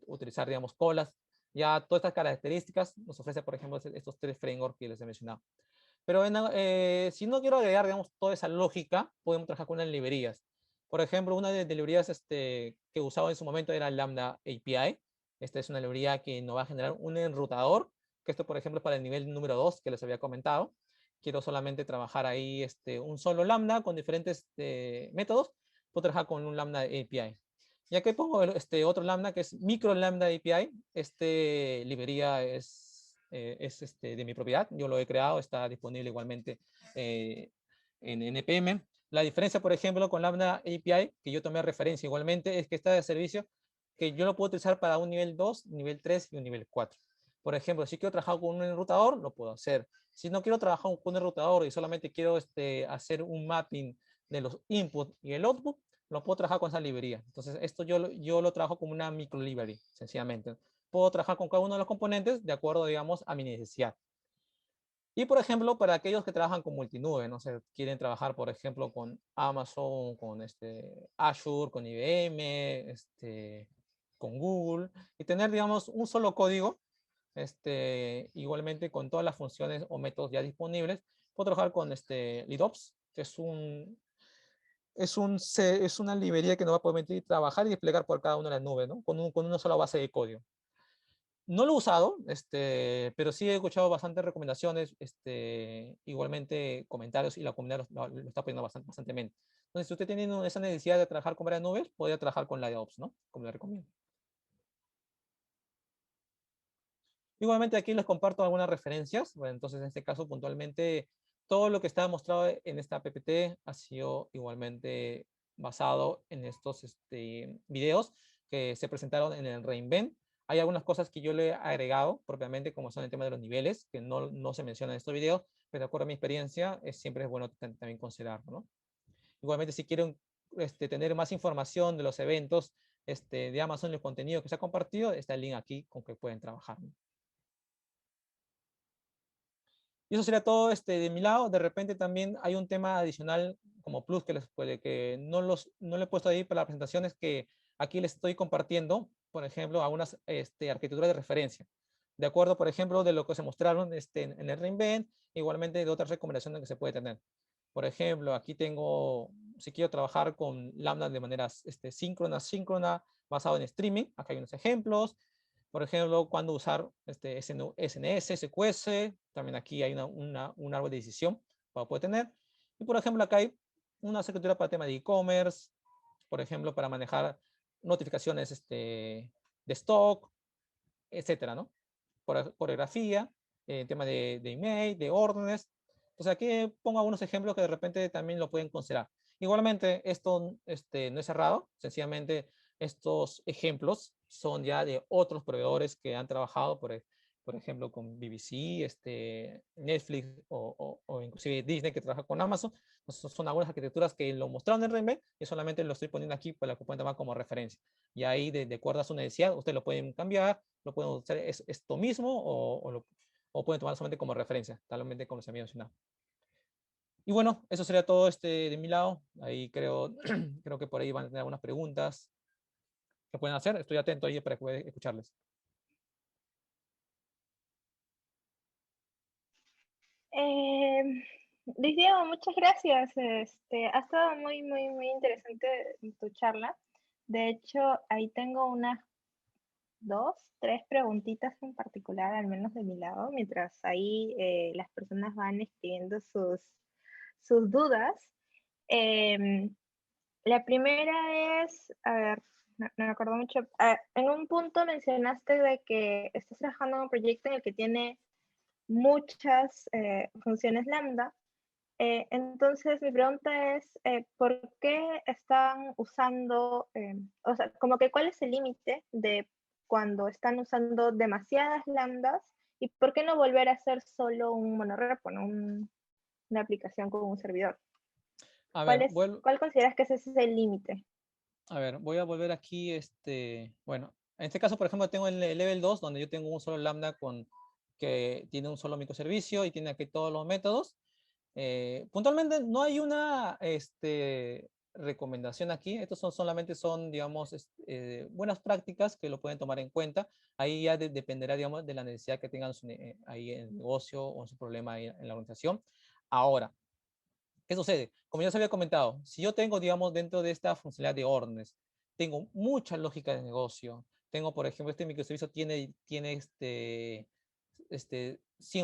utilizar, digamos, colas, ya todas estas características nos ofrece, por ejemplo, estos tres frameworks que les he mencionado. Pero si no quiero agregar, digamos, toda esa lógica, podemos trabajar con unas librerías. Por ejemplo, una de librerías que usaba en su momento era Lambda API. Esta es una librería que nos va a generar un enrutador, que esto, por ejemplo, es para el nivel número 2 que les había comentado. Quiero solamente trabajar ahí un solo Lambda con diferentes métodos. Puedo trabajar con un Lambda API. Y aquí pongo otro Lambda que es Micro Lambda API. Librería es de mi propiedad, yo lo he creado, está disponible igualmente en NPM. La diferencia, por ejemplo, con Lambda API, que yo tomé referencia igualmente, es que está de servicio que yo lo puedo utilizar para un nivel 2, nivel 3 y un nivel 4. Por ejemplo, si quiero trabajar con un enrutador, lo puedo hacer. Si no quiero trabajar con un enrutador y solamente quiero hacer un mapping de los inputs y el output, lo puedo trabajar con esa librería. Entonces, esto yo lo trabajo como una micro library, sencillamente. Puedo trabajar con cada uno de los componentes de acuerdo, digamos, a mi necesidad. Y, por ejemplo, para aquellos que trabajan con multinube, no sé, quieren trabajar, por ejemplo, con Amazon, con Azure, con IBM, con Google y tener, digamos, un solo código, igualmente con todas las funciones o métodos ya disponibles. Puedo trabajar con LibOps, que es una librería que nos va a permitir trabajar y desplegar por cada una de las nubes, ¿no? Con una sola base de código. No lo he usado, pero sí he escuchado bastantes recomendaciones, igualmente comentarios, y la comunidad lo está pidiendo bastantemente. Entonces, si usted tiene esa necesidad de trabajar con varias nubes, podría trabajar con la de Ops, ¿no? Como le recomiendo. Igualmente aquí les comparto algunas referencias. Bueno, entonces, en este caso, puntualmente, todo lo que está mostrado en esta PPT ha sido igualmente basado en estos videos que se presentaron en el reInvent. Hay algunas cosas que yo le he agregado propiamente, como son el tema de los niveles, que no se mencionan en estos videos, pero de acuerdo a mi experiencia, siempre es bueno también considerarlo, ¿no? Igualmente, si quieren tener más información de los eventos de Amazon y el contenido que se ha compartido, está el link aquí con que pueden trabajar, ¿no? Y eso sería todo de mi lado. De repente también hay un tema adicional como plus que les puede, que no le he puesto ahí para la presentación, es que aquí les estoy compartiendo, por ejemplo, algunas arquitecturas de referencia. De acuerdo, por ejemplo, de lo que se mostraron en el reInvent, igualmente de otras recomendaciones que se puede tener. Por ejemplo, aquí tengo, si quiero trabajar con Lambda de manera síncrona, basado en streaming, acá hay unos ejemplos. Por ejemplo, cuándo usar SNS, SQS, también aquí hay un árbol de decisión para poder tener. Y por ejemplo, acá hay una arquitectura para el tema de e-commerce, por ejemplo, para manejar notificaciones de stock, etcétera, ¿no? Coreografía, tema de email, de órdenes. Entonces aquí pongo algunos ejemplos que de repente también lo pueden considerar. Igualmente, esto no es cerrado, sencillamente estos ejemplos son ya de otros proveedores que han trabajado, por ejemplo, con BBC, Netflix o inclusive Disney, que trabaja con Amazon. Entonces, son algunas arquitecturas que lo mostraron en Renve y solamente lo estoy poniendo aquí para que puedan tomar como referencia. Y ahí, de acuerdo a su necesidad, ustedes lo pueden cambiar, lo pueden usar esto mismo o pueden tomar solamente como referencia, talmente como se había mencionado. Y bueno, eso sería todo de mi lado. Ahí creo que por ahí van a tener algunas preguntas que pueden hacer. Estoy atento ahí para poder escucharles. Eh, Luis Diego, muchas gracias. Ha estado muy, muy, muy interesante tu charla. De hecho, ahí tengo unas dos, tres preguntitas en particular, al menos de mi lado, mientras ahí las personas van escribiendo sus dudas. Em, la primera es, a ver, no me acuerdo mucho. En un punto mencionaste de que estás trabajando en un proyecto en el que tiene muchas funciones lambda. Entonces, mi pregunta es, ¿por qué están usando, o sea, como que cuál es el límite de cuando están usando demasiadas lambdas y por qué no volver a hacer solo un monorepo, ¿no? Una aplicación con un servidor? A ver, ¿Cuál consideras que ese es el límite? voy a volver aquí, bueno, en este caso, por ejemplo, tengo el level 2, donde yo tengo un solo lambda que tiene un solo microservicio y tiene aquí todos los métodos. Puntualmente no hay una recomendación aquí. Estos solamente son, digamos, buenas prácticas que lo pueden tomar en cuenta. Ahí ya dependerá, digamos, de la necesidad que tengan ahí en el negocio o en su problema ahí en la organización. Ahora, ¿qué sucede? Como ya se había comentado, si yo tengo, digamos, dentro de esta funcionalidad de órdenes, tengo mucha lógica de negocio. Tengo, por ejemplo, este microservicio tiene 100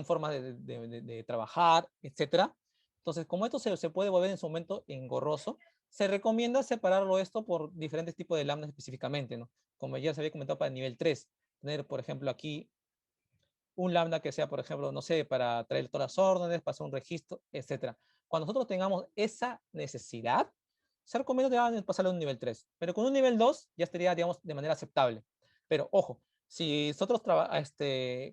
formas de trabajar, etcétera. Entonces, como esto se puede volver en su momento engorroso, se recomienda separarlo esto por diferentes tipos de lambdas específicamente, ¿no? Como ya se había comentado para el nivel 3, tener, por ejemplo, aquí un lambda que sea, por ejemplo, no sé, para traer todas las órdenes, pasar un registro, etcétera. Cuando nosotros tengamos esa necesidad, se recomienda pasarle a un nivel 3, pero con un nivel 2 ya estaría, digamos, de manera aceptable. Pero ojo, si nosotros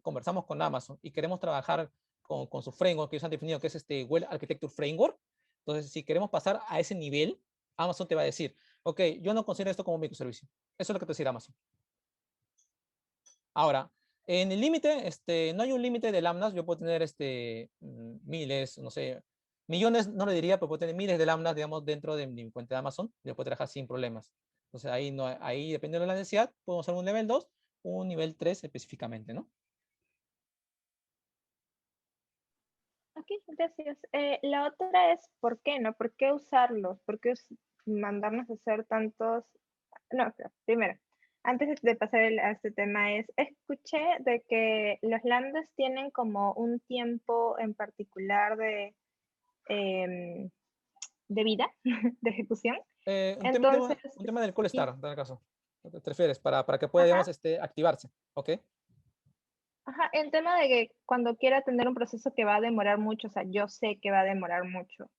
conversamos con Amazon y queremos trabajar con su framework que ellos han definido, que es Web Architecture Framework, entonces si queremos pasar a ese nivel, Amazon te va a decir, ok, yo no considero esto como un microservicio. Eso es lo que te decirá Amazon. Ahora, en el límite, no hay un límite de lambdas. Yo puedo tener miles, no sé, millones, no le diría, pero puedo tener miles de lambdas, digamos, dentro de mi cuenta de Amazon. Yo puedo trabajar sin problemas. Entonces ahí, no, ahí dependiendo de la necesidad, podemos hacer un nivel 2 o un nivel 3 específicamente, ¿no? Ok, gracias. La otra es ¿por qué, no? ¿Por qué usarlos? ¿Por qué mandarnos a hacer tantos? No, espera, primero, antes de pasar a este tema escuché de que los lambdas tienen como un tiempo en particular em, de vida, de ejecución. Entonces, Un tema del call sí, start, en tal caso. ¿Te refieres? Para que pueda, digamos, ajá, activarse, ¿ok? ajá, el tema de que cuando quiera tener un proceso que va a demorar mucho, o sea, yo sé que va a demorar mucho,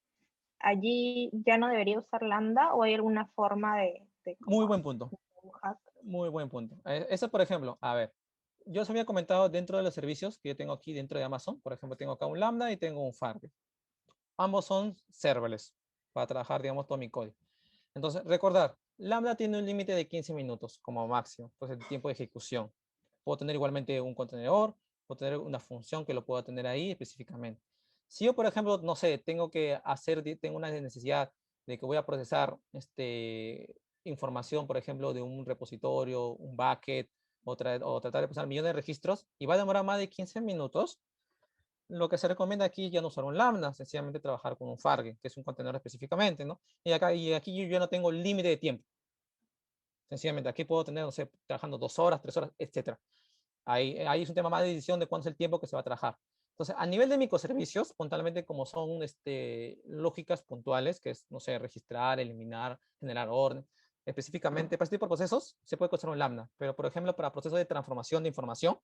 allí ya no debería usar lambda o hay alguna forma de Muy como buen punto, un hack. muy buen punto. Eso, por ejemplo, a ver, yo os había comentado dentro de los servicios que yo tengo aquí dentro de Amazon, por ejemplo, tengo acá un Lambda y tengo un Fargate. Ambos son serverless para trabajar, digamos, todo mi código. Entonces, recordar, Lambda tiene un límite de 15 minutos como máximo, pues el tiempo de ejecución. Puedo tener igualmente un contenedor, puedo tener una función que lo pueda tener ahí específicamente. Si yo, por ejemplo, no sé, tengo que hacer, tengo una necesidad de que voy a procesar información, por ejemplo, de un repositorio, un bucket, o tratar de procesar millones de registros, y va a demorar más de 15 minutos, lo que se recomienda aquí es ya no usar un Lambda, sencillamente trabajar con un Fargate, que es un contenedor específicamente, ¿no? Y aquí yo ya no tengo límite de tiempo. Sencillamente, aquí puedo tener, no sé, trabajando 2 horas, 3 horas, etcétera. Ahí es un tema más de decisión de cuánto es el tiempo que se va a trabajar. Entonces, a nivel de microservicios, puntualmente como son lógicas puntuales, que es, no sé, registrar, eliminar, generar orden, específicamente para este tipo de procesos se puede usar un Lambda, pero por ejemplo, para procesos de transformación de información,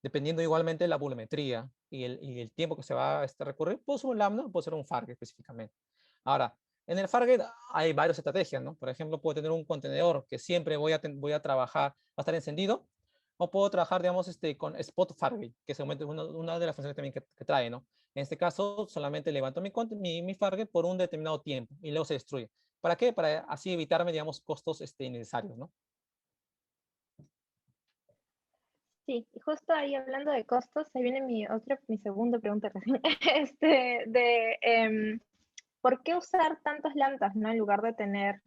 dependiendo igualmente de la volumetría y el tiempo que se va a recurrir, puedo ser un Lambda, puedo ser un Fargate específicamente. Ahora, en el Fargate hay varias estrategias, ¿no? Por ejemplo, puedo tener un contenedor que siempre voy a trabajar, va a estar encendido, o puedo trabajar, digamos, con Spot Fargate, que es una de las funciones también que trae, ¿no? En este caso, solamente levanto mi Fargate por un determinado tiempo y luego se destruye. ¿Para qué? Para así evitarme, digamos, costos innecesarios, ¿no? Sí, y justo ahí hablando de costos, ahí viene mi segunda pregunta recién, ¿por qué usar tantos lambdas, no? En lugar de tener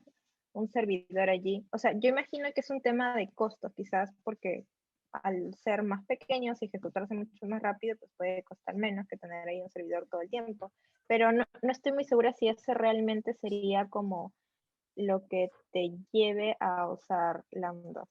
un servidor allí. O sea, yo imagino que es un tema de costos, quizás, porque al ser más pequeños y ejecutarse mucho más rápido, pues puede costar menos que tener ahí un servidor todo el tiempo. Pero no estoy muy segura si ese realmente sería como lo que te lleve a usar lambdas.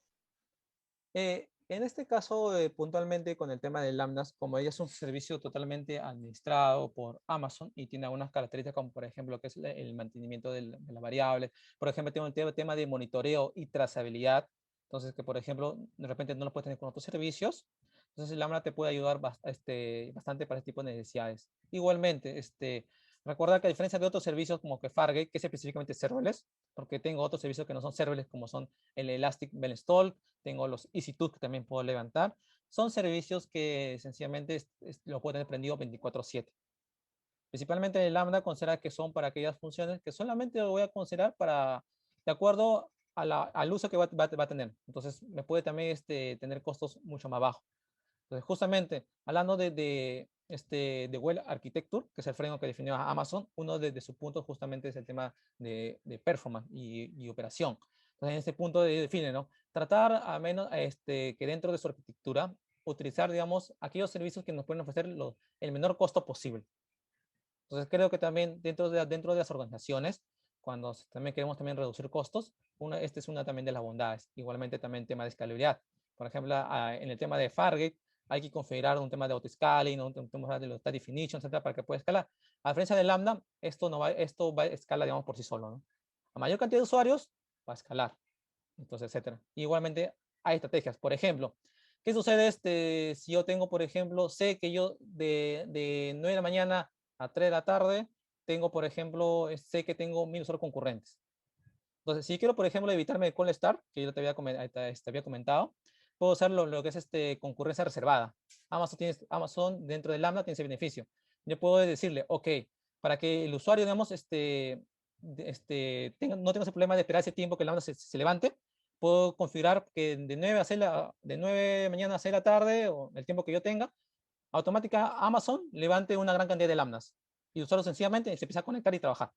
En este caso, puntualmente con el tema de Lambdas, como ella es un servicio totalmente administrado por Amazon y tiene algunas características como, por ejemplo, que es el mantenimiento de las variables. Por ejemplo, tiene un tema de monitoreo y trazabilidad. Entonces, que, por ejemplo, de repente no lo puedes tener con otros servicios. Entonces, Lambda te puede ayudar bastante para este tipo de necesidades. Igualmente, recuerda que a diferencia de otros servicios como que Fargate, que es específicamente serverless, porque tengo otros servicios que no son serverless, como son el Elastic Beanstalk, tengo los EasyTools que también puedo levantar. Son servicios que sencillamente lo puedo tener prendido 24/7. Principalmente el Lambda considera que son para aquellas funciones que solamente lo voy a considerar de acuerdo al uso que va a tener. Entonces me puede también tener costos mucho más bajos. Entonces justamente hablando de Well Architecture, que es el framework que definió Amazon, uno de sus puntos justamente es el tema de performance y operación. Entonces, en este punto define, ¿no? Tratar a menos que dentro de su arquitectura utilizar, digamos, aquellos servicios que nos pueden ofrecer el menor costo posible. Entonces, creo que también dentro de las organizaciones, cuando también queremos también reducir costos, esta es una también de las bondades. Igualmente también tema de escalabilidad. Por ejemplo, en el tema de Fargate, hay que configurar un tema de auto-scaling, un tema de los state definition, etcétera, para que pueda escalar. A diferencia de Lambda, esto va a escalar, digamos, por sí solo, ¿no? A mayor cantidad de usuarios, va a escalar, entonces, etcétera. Igualmente, hay estrategias. Por ejemplo, ¿qué sucede si yo tengo, por ejemplo, sé que yo de 9 de la mañana a 3 de la tarde, tengo, por ejemplo, sé que tengo 1000 usuarios concurrentes? Entonces, si quiero, por ejemplo, evitarme el call start, que yo te había comentado, puedo usar lo que es concurrencia reservada. Amazon dentro de Lambda tiene ese beneficio. Yo puedo decirle, ok, para que el usuario, digamos, no tenga ese problema de esperar ese tiempo que Lambda se levante, puedo configurar que de 9 de mañana a 6 de la tarde, o el tiempo que yo tenga, automática Amazon levante una gran cantidad de lambdas. Y el usuario sencillamente se empieza a conectar y trabajar.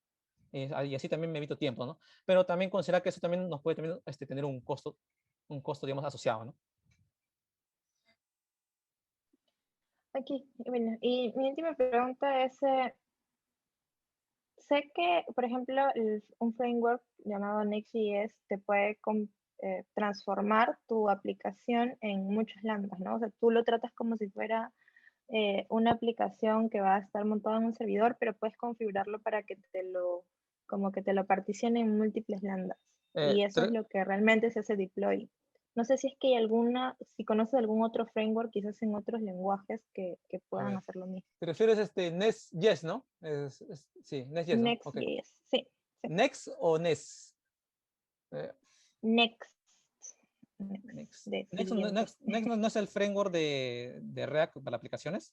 Y así también me evito tiempo, ¿no? Pero también considera que eso también nos puede también, tener un costo, digamos, asociado, ¿no? Aquí, bueno, y mi última pregunta es, sé que, por ejemplo, un framework llamado Next.js te puede transformar tu aplicación en muchos lambdas, ¿no? O sea, tú lo tratas como si fuera una aplicación que va a estar montada en un servidor, pero puedes configurarlo para que como que te lo particione en múltiples lambdas. Eh, Y eso es tre- lo que realmente se hace deploy. No sé si es que hay si conoces algún otro framework, quizás en otros lenguajes que a puedan ver, hacer lo mismo. te refieres Nest.js, ¿no? Sí, Nest.js, ¿no? Ok. Next.js, sí, sí. ¿Next o Nest? Eh, Next, next, Next. de Next, siguiente. Next no es el framework de React para aplicaciones.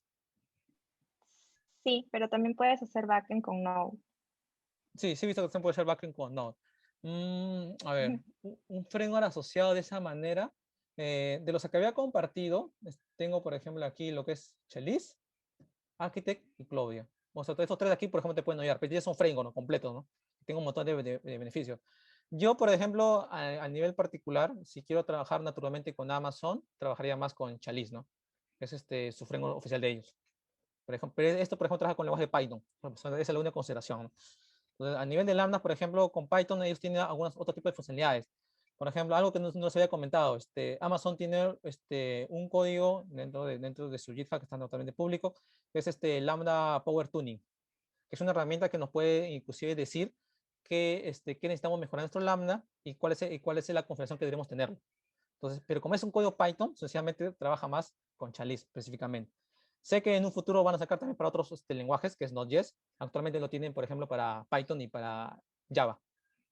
Sí, pero también puedes hacer backend con Node. Sí, sí he visto que se puede hacer backend con Node. A ver, un framework asociado de esa manera, de los que había compartido, tengo por ejemplo aquí lo que es Chalice, Architect y Cloudya. O sea, estos tres de aquí, por ejemplo, te pueden ayudar, pero ya son framework, ¿no? Completos, ¿no? Tengo un montón de beneficios. Yo, por ejemplo, a nivel particular, si quiero trabajar naturalmente con Amazon, trabajaría más con Chalice, ¿no? Es su framework oficial de ellos. Por ejemplo, pero esto, por ejemplo, trabaja con lenguaje de Python. Esa es la única consideración, ¿no? Entonces, a nivel de lambda, por ejemplo, con Python ellos tienen algunos otro tipo de funcionalidades. Por ejemplo, algo que no se había comentado, Amazon tiene un código dentro de su GitHub, que está totalmente público, que es Lambda Power Tuning, que es una herramienta que nos puede inclusive decir qué necesitamos mejorar en nuestro Lambda y cuál es la configuración que debemos tener. Entonces, pero como es un código Python, sencillamente trabaja más con Chalice específicamente. Sé que en un futuro van a sacar también para otros lenguajes, que es Node.js. Actualmente lo tienen, por ejemplo, para Python y para Java.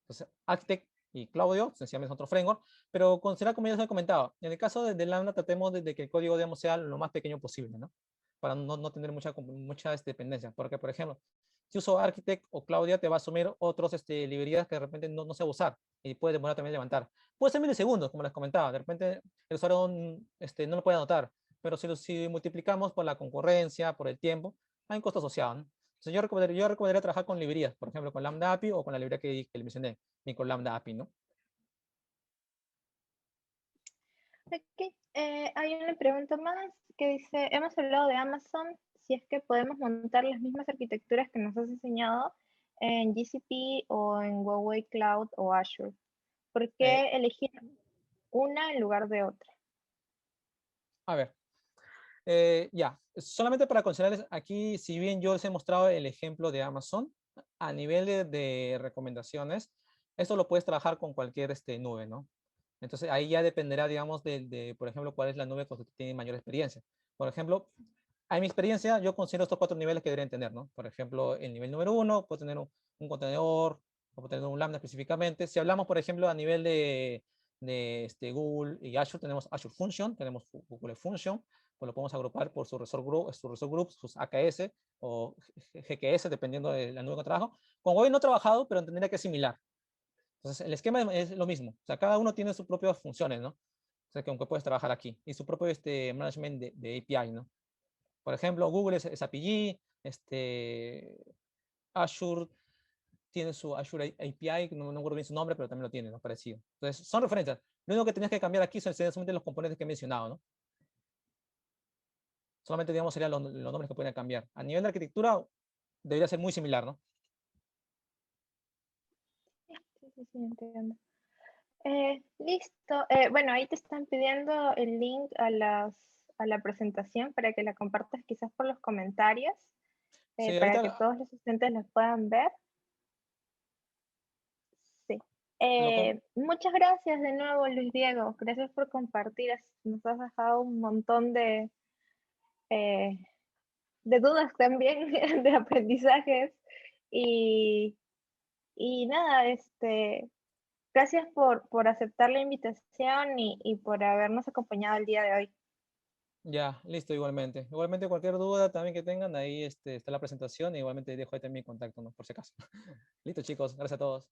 Entonces, Architect y Claudio, sencillamente es otro framework, pero considera, como ya les he comentado, en el caso de Lambda, tratemos de que el código, digamos, sea lo más pequeño posible, ¿no? Para no tener mucha dependencia. Porque, por ejemplo, si uso Architect o Claudia, te va a asumir otros librerías que de repente no se va a usar y puede demorar también levantar. Puede ser milisegundos, como les comentaba. De repente el usuario no lo puede anotar, pero si multiplicamos por la concurrencia, por el tiempo, hay un costo asociado, ¿no? Entonces yo recomendaría trabajar con librerías, por ejemplo, con Lambda API o con la librería que le mencioné, Micro Lambda API, ¿no? Ok, hay una pregunta más que dice, hemos hablado de Amazon, si es que podemos montar las mismas arquitecturas que nos has enseñado en GCP o en Huawei Cloud o Azure. ¿Por Eh, qué elegir una en lugar de otra? a ver, ya, solamente para considerarles aquí, si bien yo les he mostrado el ejemplo de Amazon, a nivel de recomendaciones, esto lo puedes trabajar con cualquier nube, ¿no? Entonces ahí ya dependerá, digamos, por ejemplo, cuál es la nube con que tiene mayor experiencia. Por ejemplo, a mi experiencia, yo considero estos cuatro niveles que deberían tener, ¿no? Por ejemplo, el nivel número uno puede tener un contenedor, o puede tener un Lambda específicamente. Si hablamos, por ejemplo, a nivel de Google y Azure, tenemos Azure Function, tenemos Google Function, pues lo podemos agrupar por su resource group, sus AKS o GKS, dependiendo de la nube que trabajo. Con Huawei no he trabajado, pero entendería que es similar. Entonces, el esquema es lo mismo. O sea, cada uno tiene sus propias funciones, ¿no? O sea, que aunque puedes trabajar aquí. Y su propio management de API, ¿no? Por ejemplo, Google es API, Azure tiene su Azure API, no recuerdo bien su nombre, pero también lo tiene, ¿no? Parecido. Entonces, son referencias. Lo único que tenías que cambiar aquí son solamente los componentes que he mencionado, ¿no? Solamente, digamos, serían los nombres que pueden cambiar. A nivel de arquitectura, debería ser muy similar, ¿no? Sí, sí, sí, entiendo. Listo. Bueno, ahí te están pidiendo el link a la presentación para que la compartas quizás por los comentarios, Sí, para que ahorita todos los asistentes los puedan ver. Sí. lo, Muchas gracias de nuevo, Luis Diego. Gracias por compartir. Nos has dejado un montón eh, de dudas también, de aprendizajes. Y, y nada, gracias por aceptar la invitación y por habernos acompañado el día de hoy. Ya, listo, igualmente. Igualmente, cualquier duda también que tengan, ahí está la presentación. E igualmente dejo ahí también mi contacto, ¿no? Por si acaso. Listo, chicos. Gracias a todos.